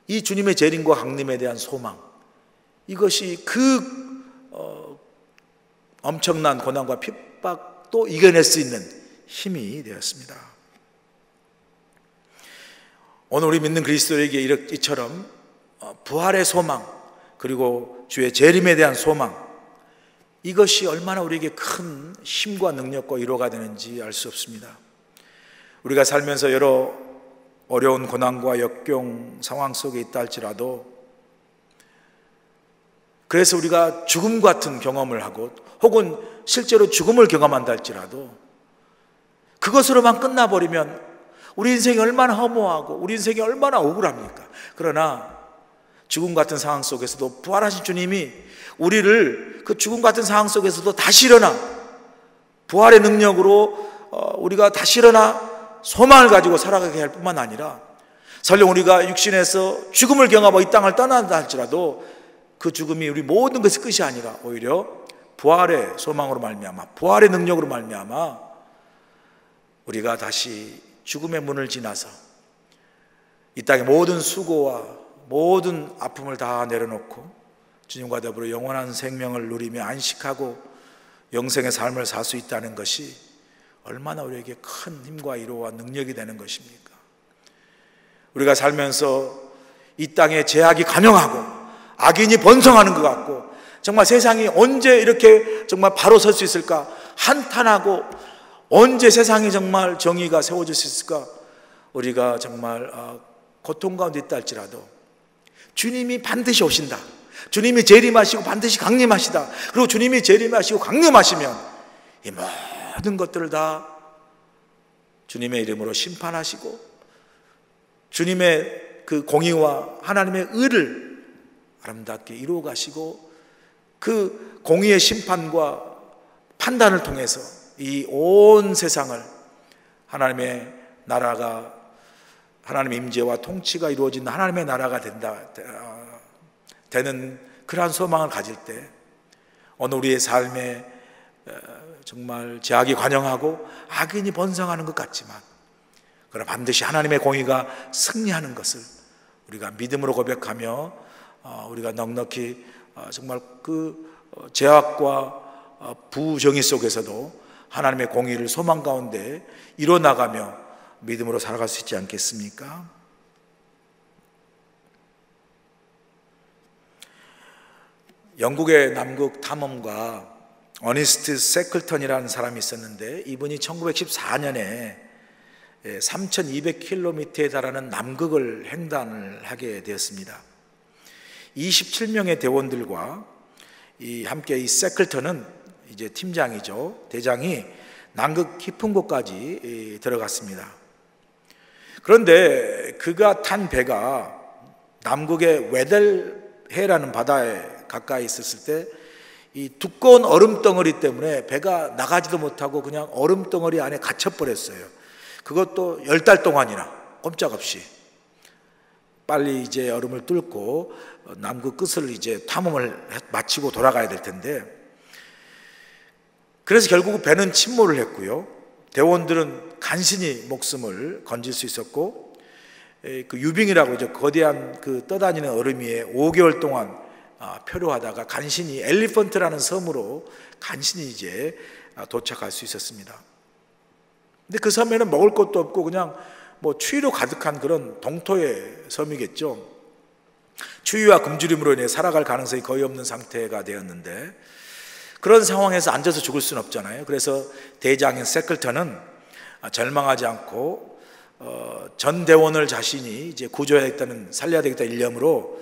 E: 이 주님의 재림과 강림에 대한 소망, 이것이 엄청난 고난과 핍박도 이겨낼 수 있는 힘이 되었습니다. 오늘 우리 믿는 그리스도에게 이처럼 부활의 소망, 그리고 주의 재림에 대한 소망, 이것이 얼마나 우리에게 큰 힘과 능력과 위로가 되는지 알 수 없습니다. 우리가 살면서 여러 어려운 고난과 역경 상황 속에 있다 할지라도, 그래서 우리가 죽음 같은 경험을 하고 혹은 실제로 죽음을 경험한다 할지라도 그것으로만 끝나버리면 우리 인생이 얼마나 허무하고 우리 인생이 얼마나 억울합니까? 그러나 죽음 같은 상황 속에서도 부활하신 주님이 우리를 그 죽음 같은 상황 속에서도 다시 일어나 부활의 능력으로 우리가 다시 일어나 소망을 가지고 살아가게 할 뿐만 아니라, 설령 우리가 육신에서 죽음을 경험하고 이 땅을 떠난다 할지라도 그 죽음이 우리 모든 것의 끝이 아니라 오히려 부활의 소망으로 말미암아, 부활의 능력으로 말미암아 우리가 다시 죽음의 문을 지나서 이 땅의 모든 수고와 모든 아픔을 다 내려놓고 주님과 더불어 영원한 생명을 누리며 안식하고 영생의 삶을 살 수 있다는 것이 얼마나 우리에게 큰 힘과 위로와 능력이 되는 것입니까? 우리가 살면서 이 땅에 죄악이 간영하고 악인이 번성하는 것 같고 정말 세상이 언제 이렇게 정말 바로 설 수 있을까 한탄하고 언제 세상에 정말 정의가 세워질 수 있을까 우리가 정말 고통 가운데 있다 할지라도 주님이 반드시 오신다. 주님이 재림하시고 반드시 강림하시다. 그리고 주님이 재림하시고 강림하시면 이 모든 것들을 다 주님의 이름으로 심판하시고 주님의 그 공의와 하나님의 의를 아름답게 이루어 가시고 그 공의의 심판과 판단을 통해서 이 온 세상을 하나님의 나라가 하나님의 임재와 통치가 이루어진 하나님의 나라가 되는 그러한 소망을 가질 때 오늘 우리의 삶에 정말 죄악이 관영하고 악인이 번성하는 것 같지만 그러나 반드시 하나님의 공의가 승리하는 것을 우리가 믿음으로 고백하며 우리가 넉넉히 정말 그 죄악과 부정의 속에서도 하나님의 공의를 소망 가운데 이뤄나가며 믿음으로 살아갈 수 있지 않겠습니까? 영국의 남극 탐험가 어니스트 세클턴이라는 사람이 있었는데 이분이 1914년에 3200km에 달하는 남극을 횡단을 하게 되었습니다. 27명의 대원들과 함께 이 세클턴은 이제 팀장이죠. 대장이 남극 깊은 곳까지 들어갔습니다. 그런데 그가 탄 배가 남극의 웨델해라는 바다에 가까이 있었을 때 이 두꺼운 얼음 덩어리 때문에 배가 나가지도 못하고 그냥 얼음 덩어리 안에 갇혀버렸어요. 그것도 10달 동안이나 꼼짝없이. 빨리 이제 얼음을 뚫고 남극 끝을 이제 탐험을 마치고 돌아가야 될 텐데 그래서 결국 배는 침몰을 했고요. 대원들은 간신히 목숨을 건질 수 있었고 그 유빙이라고 이제 거대한 그 떠다니는 얼음 위에 5개월 동안 표류하다가 간신히 엘리펀트라는 섬으로 간신히 이제 도착할 수 있었습니다. 근데 그 섬에는 먹을 것도 없고 그냥 뭐 추위로 가득한 그런 동토의 섬이겠죠. 추위와 굶주림으로 인해 살아갈 가능성이 거의 없는 상태가 되었는데 그런 상황에서 앉아서 죽을 수는 없잖아요. 그래서 대장인 세클턴은 절망하지 않고 전 대원을 자신이 이제 구조해야겠다는 살려야 되겠다 일념으로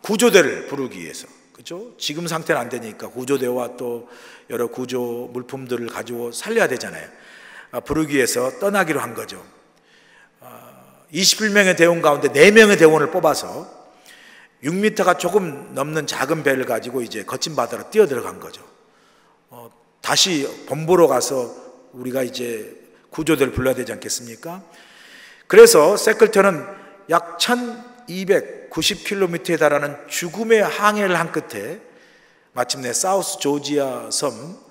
E: 구조대를 부르기 위해서, 그렇죠? 지금 상태는 안 되니까 구조대와 또 여러 구조 물품들을 가지고 살려야 되잖아요. 부르기 위해서 떠나기로 한 거죠. 21명의 대원 가운데 4명의 대원을 뽑아서 6m가 조금 넘는 작은 배를 가지고 이제 거친 바다로 뛰어 들어간 거죠. 다시 본부로 가서 우리가 이제 구조대를 불러야 되지 않겠습니까? 그래서 세클턴은 약 1290km에 달하는 죽음의 항해를 한 끝에 마침내 사우스 조지아 섬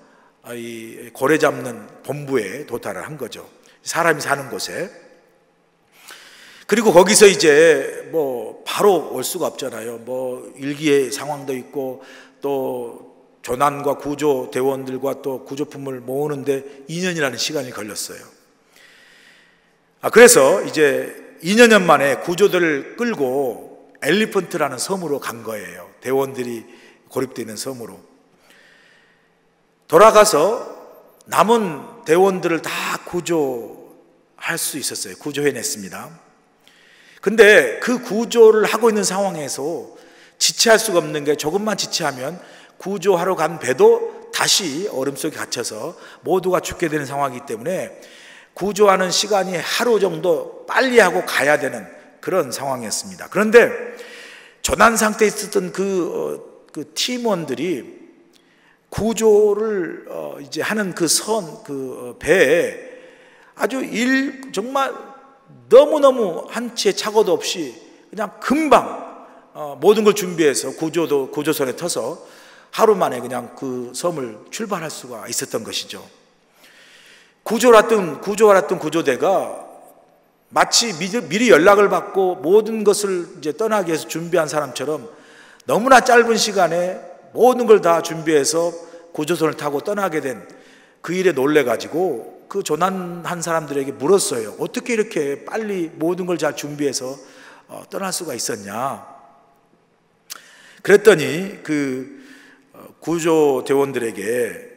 E: 이 고래 잡는 본부에 도달을 한 거죠. 사람이 사는 곳에. 그리고 거기서 이제 뭐 바로 올 수가 없잖아요. 뭐 일기의 상황도 있고 또 조난과 구조 대원들과 또 구조품을 모으는데 2년이라는 시간이 걸렸어요. 그래서 이제 2년 만에 구조대를 끌고 엘리펀트라는 섬으로 간 거예요. 대원들이 고립되어 있는 섬으로. 돌아가서 남은 대원들을 다 구조할 수 있었어요. 구조해냈습니다. 근데 그 구조를 하고 있는 상황에서 지체할 수가 없는 게 조금만 지체하면 구조하러 간 배도 다시 얼음 속에 갇혀서 모두가 죽게 되는 상황이기 때문에 구조하는 시간이 하루 정도 빨리 하고 가야 되는 그런 상황이었습니다. 그런데 조난 상태에 있었던 그 팀원들이 구조를 이제 하는 그 배에 아주 정말 너무너무 한치의 착오도 없이 그냥 금방 모든 걸 준비해서 구조선에 터서 하루 만에 그냥 그 섬을 출발할 수가 있었던 것이죠. 구조하던 구조대가 마치 미리 연락을 받고 모든 것을 이제 떠나기 위해서 준비한 사람처럼 너무나 짧은 시간에 모든 걸 다 준비해서 구조선을 타고 떠나게 된 그 일에 놀래가지고 그 조난한 사람들에게 물었어요. 어떻게 이렇게 빨리 모든 걸 잘 준비해서 떠날 수가 있었냐? 그랬더니 그 구조대원들에게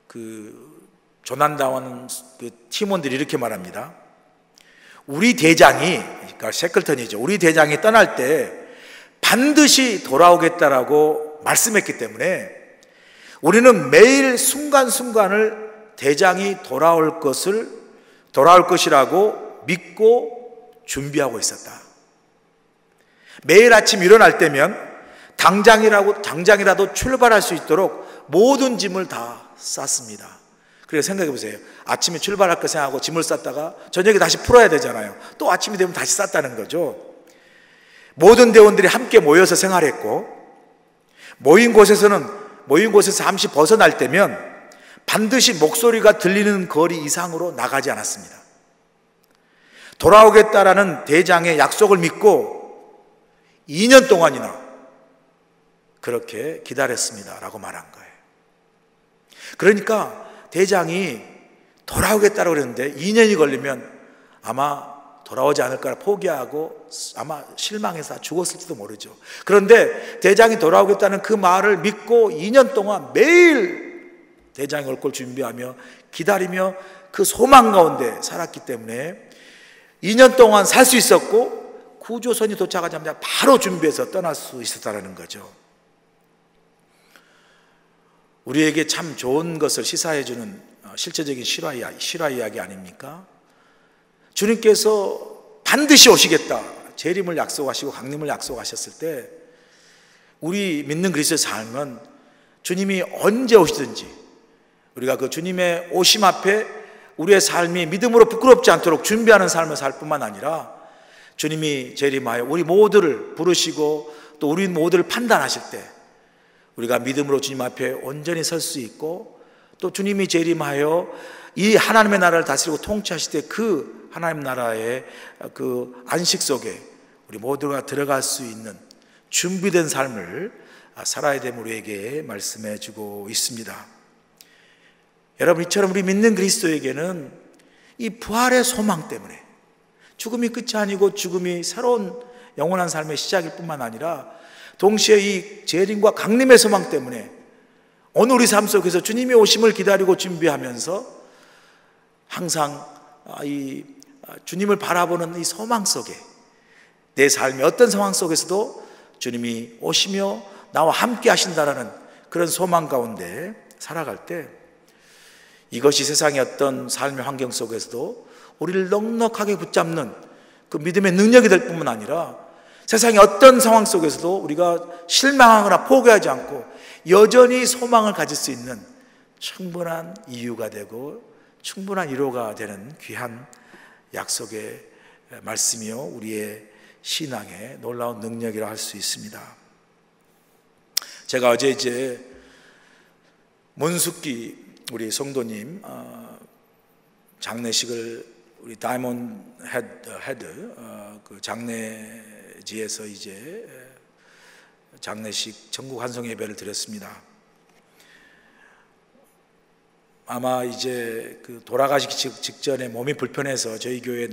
E: 그 조난당하는 그 팀원들이 이렇게 말합니다. 우리 대장이, 그러니까 셰클턴이죠. 우리 대장이 떠날 때 반드시 돌아오겠다라고 말씀했기 때문에 우리는 매일 순간순간을 대장이 돌아올 것이라고 믿고 준비하고 있었다. 매일 아침 일어날 때면 당장이라도 출발할 수 있도록 모든 짐을 다 쌌습니다. 그래서 생각해 보세요. 아침에 출발할 거 생각하고 짐을 쌌다가 저녁에 다시 풀어야 되잖아요. 또 아침이 되면 다시 쌌다는 거죠. 모든 대원들이 함께 모여서 생활했고, 모인 곳에서 잠시 벗어날 때면 반드시 목소리가 들리는 거리 이상으로 나가지 않았습니다. 돌아오겠다라는 대장의 약속을 믿고 2년 동안이나 그렇게 기다렸습니다 라고 말한 거예요. 그러니까 대장이 돌아오겠다고 그랬는데 2년이 걸리면 아마 돌아오지 않을까 포기하고 아마 실망해서 죽었을지도 모르죠. 그런데 대장이 돌아오겠다는 그 말을 믿고 2년 동안 매일 대장이 올 걸 준비하며 기다리며 그 소망 가운데 살았기 때문에 2년 동안 살 수 있었고 구조선이 도착하자마자 바로 준비해서 떠날 수 있었다는 거죠. 우리에게 참 좋은 것을 시사해주는 실제적인 실화 이야기 아닙니까? 주님께서 반드시 오시겠다, 재림을 약속하시고 강림을 약속하셨을 때 우리 믿는 그리스도의 삶은 주님이 언제 오시든지 우리가 그 주님의 오심 앞에 우리의 삶이 믿음으로 부끄럽지 않도록 준비하는 삶을 살 뿐만 아니라 주님이 재림하여 우리 모두를 부르시고 또 우리 모두를 판단하실 때 우리가 믿음으로 주님 앞에 온전히 설 수 있고 또 주님이 재림하여 이 하나님의 나라를 다스리고 통치하실 때 그 하나님 나라의 그 안식 속에 우리 모두가 들어갈 수 있는 준비된 삶을 살아야 됨을 우리에게 말씀해 주고 있습니다. 여러분, 이처럼 우리 믿는 그리스도에게는 이 부활의 소망 때문에 죽음이 끝이 아니고 죽음이 새로운 영원한 삶의 시작일 뿐만 아니라 동시에 이 재림과 강림의 소망 때문에 오늘 우리 삶 속에서 주님의 오심을 기다리고 준비하면서 항상 이 주님을 바라보는 이 소망 속에 내 삶의 어떤 상황 속에서도 주님이 오시며 나와 함께 하신다라는 그런 소망 가운데 살아갈 때 이것이 세상의 어떤 삶의 환경 속에서도 우리를 넉넉하게 붙잡는 그 믿음의 능력이 될 뿐만 아니라 세상의 어떤 상황 속에서도 우리가 실망하거나 포기하지 않고 여전히 소망을 가질 수 있는 충분한 이유가 되고 충분한 위로가 되는 귀한 약속의 말씀이요 우리의 신앙의 놀라운 능력이라 할 수 있습니다. 제가 어제 이제 문숙기 우리 성도님 장례식을 우리 다이몬드 헤드 그 장례지에서 이제 장례식 전국 환송 예배를 드렸습니다. 아마 이제 그 돌아가시기 직전에 몸이 불편해서 저희 교회에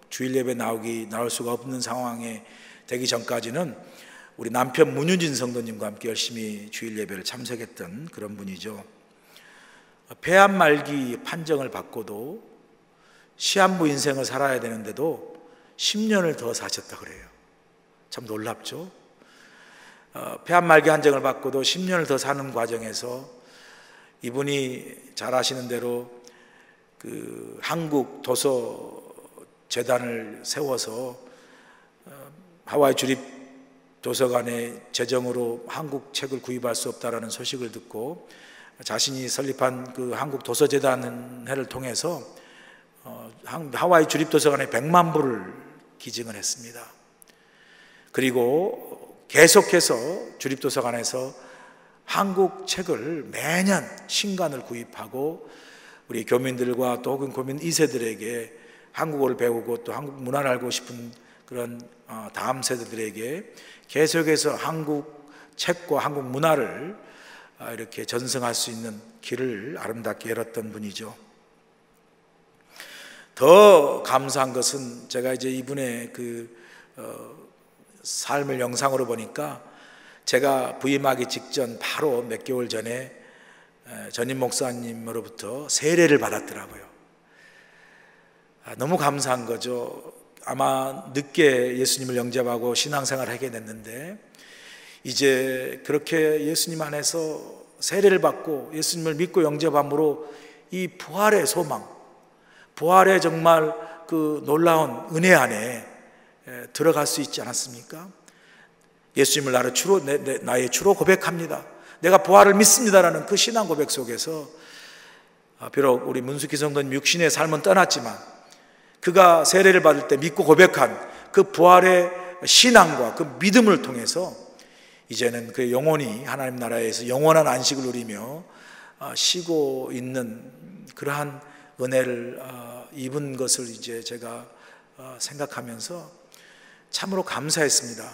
E: 주일 예배 나올 수가 없는 상황에 되기 전까지는 우리 남편 문유진 성도님과 함께 열심히 주일 예배를 참석했던 그런 분이죠. 폐암 말기 판정을 받고도 시한부 인생을 살아야 되는데도 10년을 더 사셨다 그래요. 참 놀랍죠. 폐암 말기 판정을 받고도 10년을 더 사는 과정에서 이분이 잘 아시는 대로 그 한국 도서 재단을 세워서 하와이 주립 도서관의 재정으로 한국 책을 구입할 수 없다라는 소식을 듣고 자신이 설립한 그 한국 도서재단회를 통해서 하와이 주립 도서관에 100만 불을 기증을 했습니다. 그리고 계속해서 주립 도서관에서 한국 책을 매년 신간을 구입하고 우리 교민들과 또 혹은 교민 2세들에게 한국어를 배우고 또 한국 문화를 알고 싶은 그런 다음 세대들에게 계속해서 한국 책과 한국 문화를 이렇게 전승할 수 있는 길을 아름답게 열었던 분이죠. 더 감사한 것은 제가 이제 이분의 삶을 영상으로 보니까 제가 부임하기 직전 바로 몇 개월 전에 전임 목사님으로부터 세례를 받았더라고요. 너무 감사한 거죠. 아마 늦게 예수님을 영접하고 신앙생활을 하게 됐는데 이제 그렇게 예수님 안에서 세례를 받고 예수님을 믿고 영접함으로 이 부활의 소망, 부활의 정말 그 놀라운 은혜 안에 들어갈 수 있지 않았습니까? 예수님을 나의 주로 고백합니다. 내가 부활을 믿습니다라는 그 신앙 고백 속에서 비록 우리 문숙희 성도님 육신의 삶은 떠났지만 그가 세례를 받을 때 믿고 고백한 그 부활의 신앙과 그 믿음을 통해서 이제는 그 영혼이 하나님 나라에서 영원한 안식을 누리며 쉬고 있는 그러한 은혜를 입은 것을 이제 제가 생각하면서 참으로 감사했습니다.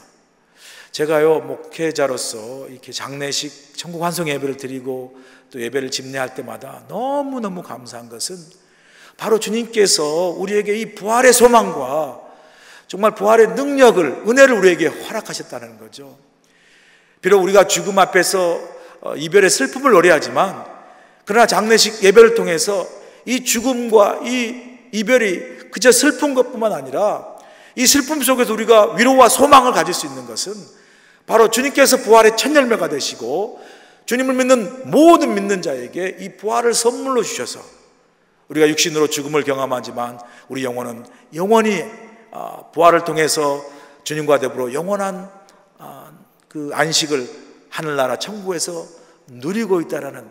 E: 제가요 목회자로서 이렇게 장례식 천국 환송 예배를 드리고 또 예배를 집례할 때마다 너무너무 감사한 것은 바로 주님께서 우리에게 이 부활의 소망과 정말 부활의 능력을, 은혜를 우리에게 허락하셨다는 거죠. 비록 우리가 죽음 앞에서 이별의 슬픔을 노래하지만 그러나 장례식 예배를 통해서 이 죽음과 이 이별이 그저 슬픈 것뿐만 아니라 이 슬픔 속에서 우리가 위로와 소망을 가질 수 있는 것은 바로 주님께서 부활의 첫 열매가 되시고 주님을 믿는 모든 믿는 자에게 이 부활을 선물로 주셔서 우리가 육신으로 죽음을 경험하지만 우리 영혼은 영원히 부활을 통해서 주님과 더불어 영원한 그 안식을 하늘나라 천국에서 누리고 있다는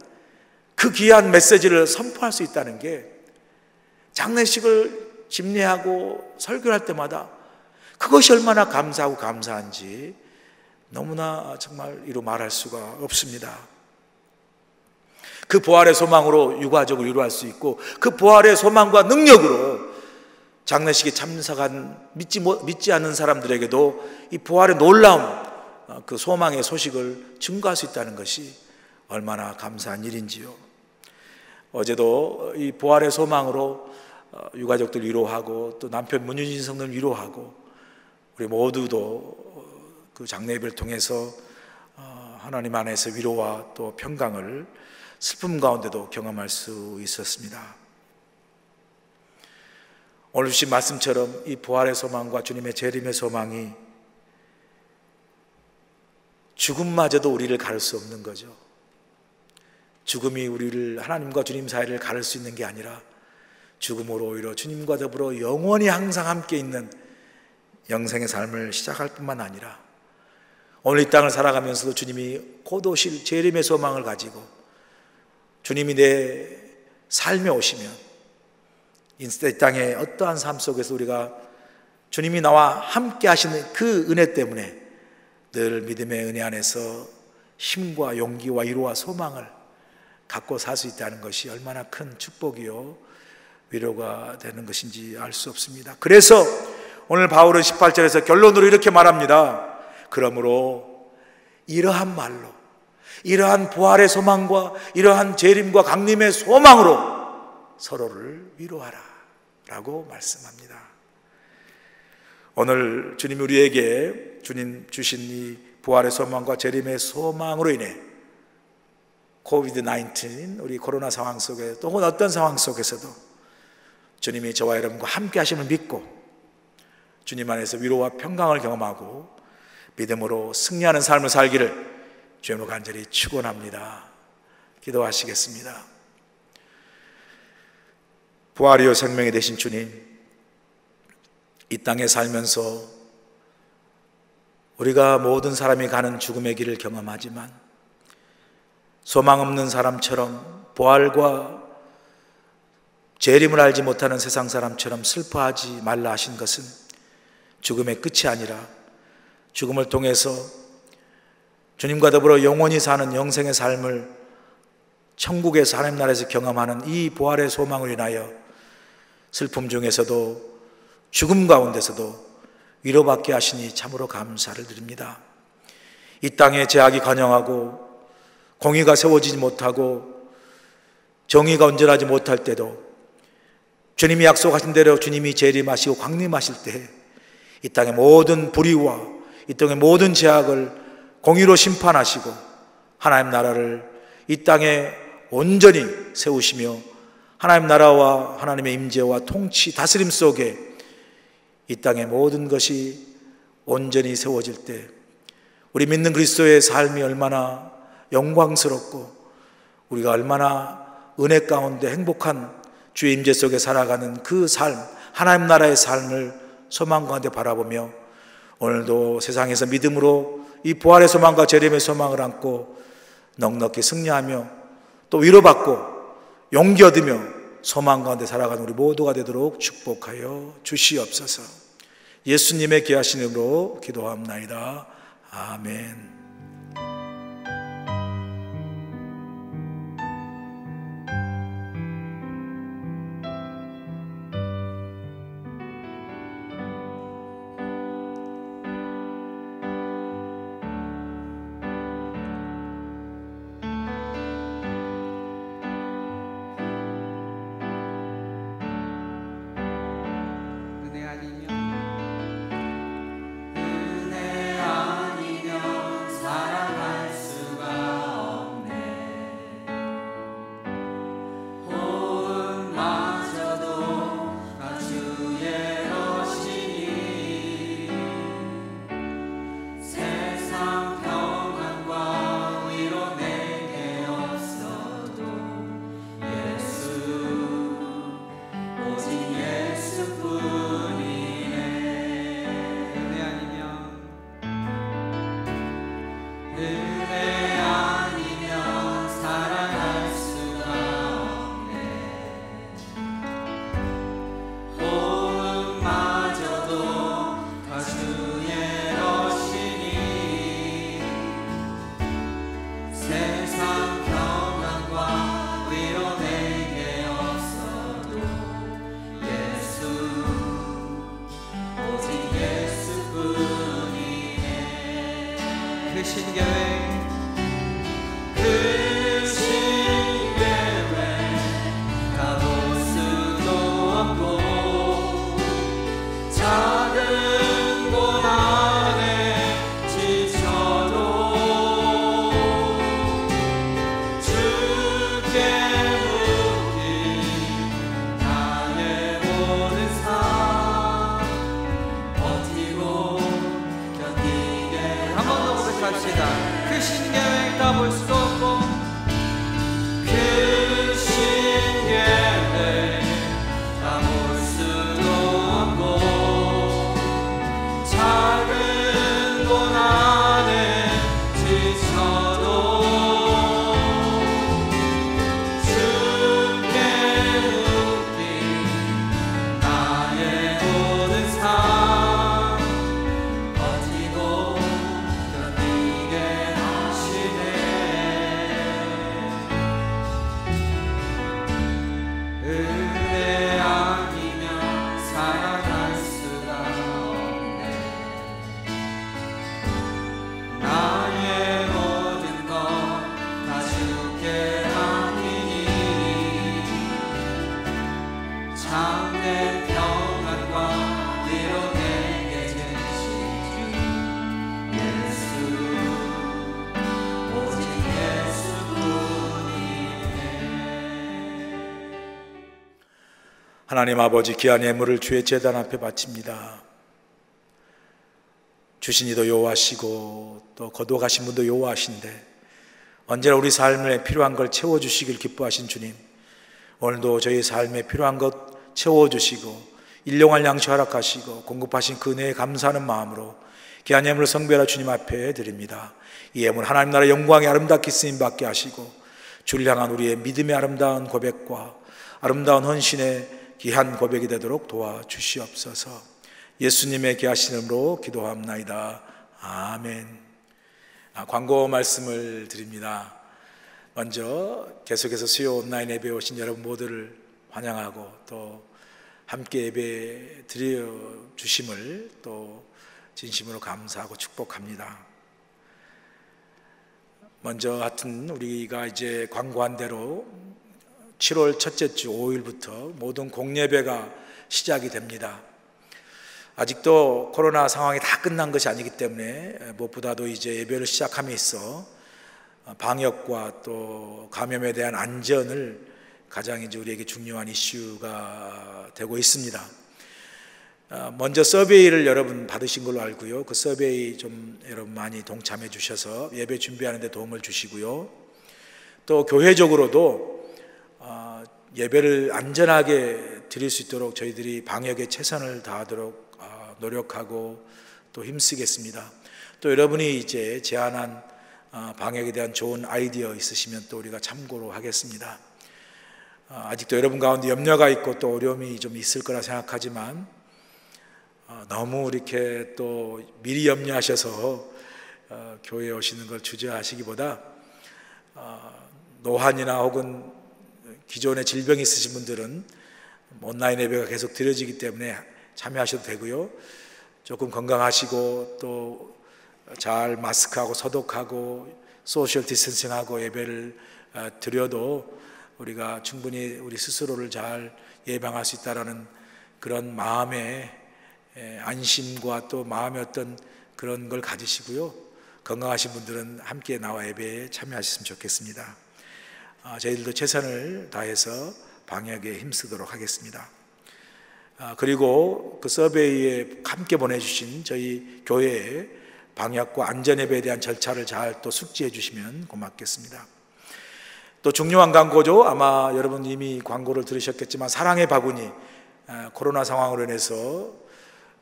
E: 그 귀한 메시지를 선포할 수 있다는 게 장례식을 집례하고 설교할 때마다 그것이 얼마나 감사하고 감사한지 너무나 정말 이루 말할 수가 없습니다. 그 부활의 소망으로 유가족을 위로할 수 있고 그 부활의 소망과 능력으로 장례식에 참석한 믿지 않는 사람들에게도 이 부활의 놀라움, 그 소망의 소식을 증거할 수 있다는 것이 얼마나 감사한 일인지요. 어제도 이 부활의 소망으로 유가족들 위로하고 또 남편 문유진 성도를 위로하고 우리 모두도 그 장례예배를 통해서 하나님 안에서 위로와 또 평강을 슬픔 가운데도 경험할 수 있었습니다. 오늘 주신 말씀처럼 이 부활의 소망과 주님의 재림의 소망이 죽음마저도 우리를 가를 수 없는 거죠. 죽음이 우리를 하나님과 주님 사이를 가를 수 있는 게 아니라 죽음으로 오히려 주님과 더불어 영원히 항상 함께 있는 영생의 삶을 시작할 뿐만 아니라 오늘 이 땅을 살아가면서도 주님이 곧 오실 재림의 소망을 가지고 주님이 내 삶에 오시면 이 땅의 어떠한 삶 속에서 우리가 주님이 나와 함께 하시는 그 은혜 때문에 늘 믿음의 은혜 안에서 힘과 용기와 위로와 소망을 갖고 살 수 있다는 것이 얼마나 큰 축복이요 위로가 되는 것인지 알 수 없습니다. 그래서 오늘 바울은 18절에서 결론으로 이렇게 말합니다. 그러므로 이러한 말로, 이러한 부활의 소망과 이러한 재림과 강림의 소망으로 서로를 위로하라 라고 말씀합니다. 오늘 주님 우리에게 주님 주신 이 부활의 소망과 재림의 소망으로 인해 코비드-19 우리 코로나 상황 속에 또 어떤 상황 속에서도 주님이 저와 여러분과 함께 하심을 믿고 주님 안에서 위로와 평강을 경험하고 믿음으로 승리하는 삶을 살기를 주님으로 간절히 축원합니다. 기도하시겠습니다. 부활이요 생명이 되신 주님, 이 땅에 살면서 우리가 모든 사람이 가는 죽음의 길을 경험하지만 소망 없는 사람처럼 부활과 재림을 알지 못하는 세상 사람처럼 슬퍼하지 말라 하신 것은 죽음의 끝이 아니라 죽음을 통해서 주님과 더불어 영원히 사는 영생의 삶을 천국에서 하나님 나라에서 경험하는 이 부활의 소망을 인하여 슬픔 중에서도 죽음 가운데서도 위로받게 하시니 참으로 감사를 드립니다. 이 땅에 죄악이 관영하고 공의가 세워지지 못하고 정의가 온전하지 못할 때도 주님이 약속하신 대로 주님이 재림하시고 광림하실 때 이 땅의 모든 불의와 이 땅의 모든 죄악을 공의로 심판하시고 하나님 나라를 이 땅에 온전히 세우시며 하나님 나라와 하나님의 임재와 통치, 다스림 속에 이 땅의 모든 것이 온전히 세워질 때 우리 믿는 그리스도의 삶이 얼마나 영광스럽고 우리가 얼마나 은혜 가운데 행복한 주의 임재 속에 살아가는 그 삶, 하나님 나라의 삶을 소망 가운데 바라보며 오늘도 세상에서 믿음으로 이 부활의 소망과 재림의 소망을 안고 넉넉히 승리하며 또 위로받고 용기 얻으며 소망 가운데 살아가는 우리 모두가 되도록 축복하여 주시옵소서. 예수님의 귀하신 이름으로 기도합나이다. 아멘. 하나님 아버지, 귀한 예물을 주의 제단 앞에 바칩니다. 주신 이도 요하시고 또 거두어가신 분도 요하신데 언제나 우리 삶에 필요한 걸 채워주시길 기뻐하신 주님, 오늘도 저희 삶에 필요한 것 채워주시고 일용할 양식 허락하시고 공급하신 그 은혜에 감사하는 마음으로 귀한 예물을 성별하 주님 앞에 드립니다. 이 예물 하나님 나라 영광에 아름답게 쓰임받게 하시고 주를 향한 우리의 믿음의 아름다운 고백과 아름다운 헌신의 귀한 고백이 되도록 도와주시옵소서. 예수님의 귀하신 이름으로 기도합나이다. 아멘. 광고 말씀을 드립니다. 먼저 계속해서 수요 온라인 예배에 오신 여러분 모두를 환영하고 또 함께 예배 드려 주심을 또 진심으로 감사하고 축복합니다. 먼저 하여튼 우리가 이제 광고한 대로 7월 첫째 주 5일부터 모든 공예배가 시작이 됩니다. 아직도 코로나 상황이 다 끝난 것이 아니기 때문에 무엇보다도 이제 예배를 시작함에 있어 방역과 또 감염에 대한 안전을 가장 이제 우리에게 중요한 이슈가 되고 있습니다. 먼저 서베이를 여러분 받으신 걸로 알고요. 그 서베이 좀 여러분 많이 동참해 주셔서 예배 준비하는 데 도움을 주시고요. 또 교회적으로도 예배를 안전하게 드릴 수 있도록 저희들이 방역에 최선을 다하도록 노력하고 또 힘쓰겠습니다. 또 여러분이 이제 제안한 방역에 대한 좋은 아이디어 있으시면 또 우리가 참고로 하겠습니다. 아직도 여러분 가운데 염려가 있고 또 어려움이 좀 있을 거라 생각하지만 너무 이렇게 또 미리 염려하셔서 교회에 오시는 걸 주저하시기보다 노환이나 혹은 기존에 질병이 있으신 분들은 온라인 예배가 계속 드려지기 때문에 참여하셔도 되고요. 조금 건강하시고 또 잘 마스크하고 소독하고 소셜 디스턴싱하고 예배를 드려도 우리가 충분히 우리 스스로를 잘 예방할 수 있다라는 그런 마음의 안심과 또 마음의 어떤 그런 걸 가지시고요. 건강하신 분들은 함께 나와 예배에 참여하셨으면 좋겠습니다. 저희들도 최선을 다해서 방역에 힘쓰도록 하겠습니다. 그리고 그 서베이에 함께 보내주신 저희 교회의 방역과 안전예배에 대한 절차를 잘 또 숙지해 주시면 고맙겠습니다. 또 중요한 광고죠. 아마 여러분 이미 광고를 들으셨겠지만 사랑의 바구니, 코로나 상황으로 인해서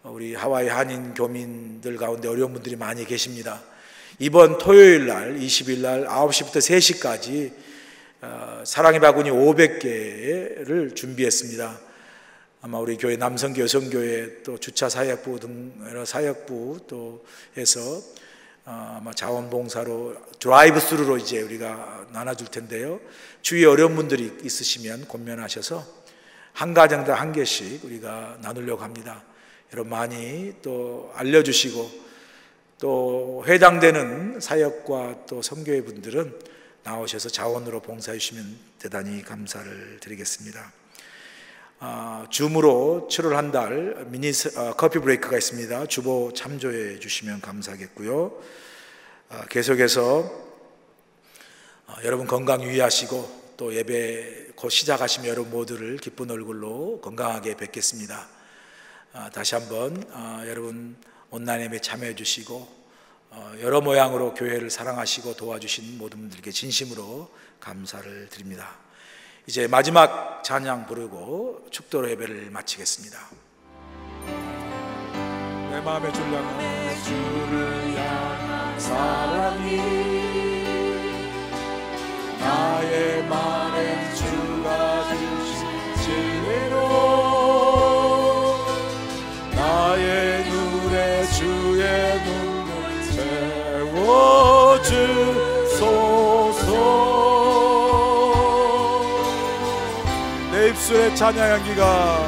E: 우리 하와이 한인 교민들 가운데 어려운 분들이 많이 계십니다. 이번 토요일 날 20일 날 9시부터 3시까지 사랑의 바구니 500개를 준비했습니다. 아마 우리 교회 남성교, 여성교회 또 주차 사역부 등 여러 사역부 또 해서 아마 자원봉사로 드라이브 스루로 이제 우리가 나눠줄 텐데요. 주위에 어려운 분들이 있으시면 권면하셔서 한 가정당 한 개씩 우리가 나누려고 합니다. 여러분 많이 또 알려주시고 또 해당되는 사역과 또 선교회 분들은 나오셔서 자원으로 봉사해 주시면 대단히 감사를 드리겠습니다. 줌으로 7월 한 달 미니 커피 브레이크가 있습니다. 주보 참조해 주시면 감사하겠고요. 계속해서 여러분 건강 유의하시고 또 예배 곧 시작하시면 여러분 모두를 기쁜 얼굴로 건강하게 뵙겠습니다. 다시 한번 여러분 온라인 예배 참여해 주시고 여러 모양으로 교회를 사랑하시고 도와주신 모든 분들께 진심으로 감사를 드립니다. 이제 마지막 찬양 부르고 축도로 예배를 마치겠습니다.
B: 내 마음의 주를 향한 사랑이 나의 말에 주가 주신 진리로 나의 눈에 주의 눈을 채워주소서. 내 입술의 찬양 향기가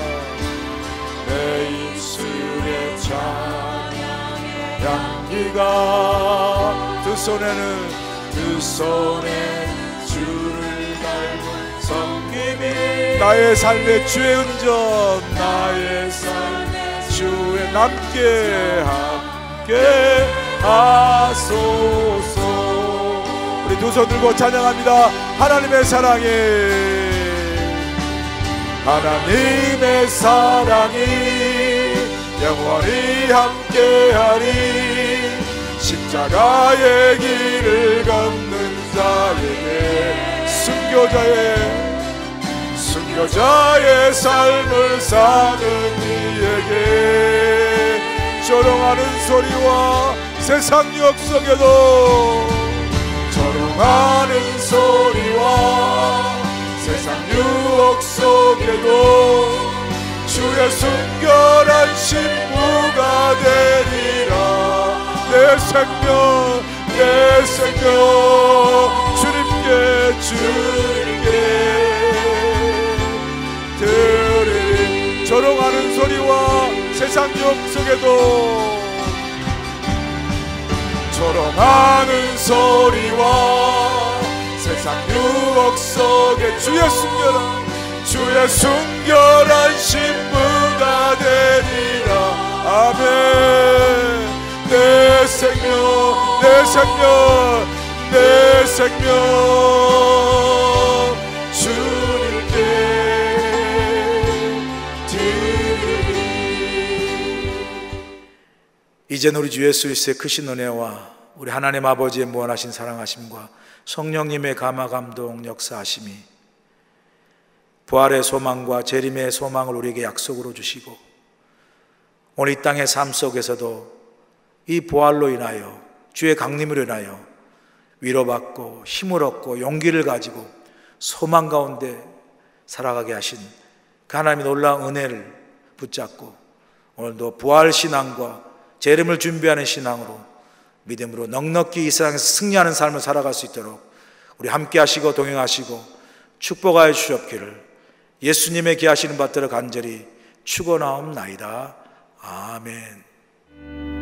B: 내 입술의 찬양 향기가 두 손에는 주를 닮은 섬김이 나의 삶의 주의 운전 나의 삶의 주의 남게 함께 하소서. 우리 두 손 들고 찬양합니다. 하나님의 사랑이 하나님의 사랑이 영원히 함께하리. 십자가의 길을 걷는 자에게 순교자의 삶을 사는 이에게 조롱하는 소리와 세상 유혹 속에도 조롱하는 소리와 세상 유혹 속에도 주의 순결한 신부가 되리라. 내 생명 주님께 드리리. 조롱하는 소리와 세상 유혹 속에도 조롱하는 소리와 세상 세상 유혹 속에 주의 순결한 신부가 되리라. 아멘. 내 생명 주님께 드리리.
E: 이제는 우리 주 예수 그리스도의 크신 은혜와 우리 하나님 아버지의 무한하신 사랑하심과 성령님의 감화 감동 역사하심이 부활의 소망과 재림의 소망을 우리에게 약속으로 주시고 오늘 이 땅의 삶 속에서도 이 부활로 인하여 주의 강림으로 인하여 위로받고 힘을 얻고 용기를 가지고 소망 가운데 살아가게 하신 그 하나님의 놀라운 은혜를 붙잡고 오늘도 부활 신앙과 재림을 준비하는 신앙으로 믿음으로 넉넉히 이 세상에서 승리하는 삶을 살아갈 수 있도록 우리 함께 하시고 동행하시고 축복하여 주셨기를 예수님의 기하시는 받들어 간절히 축원하옵나이다. 아멘.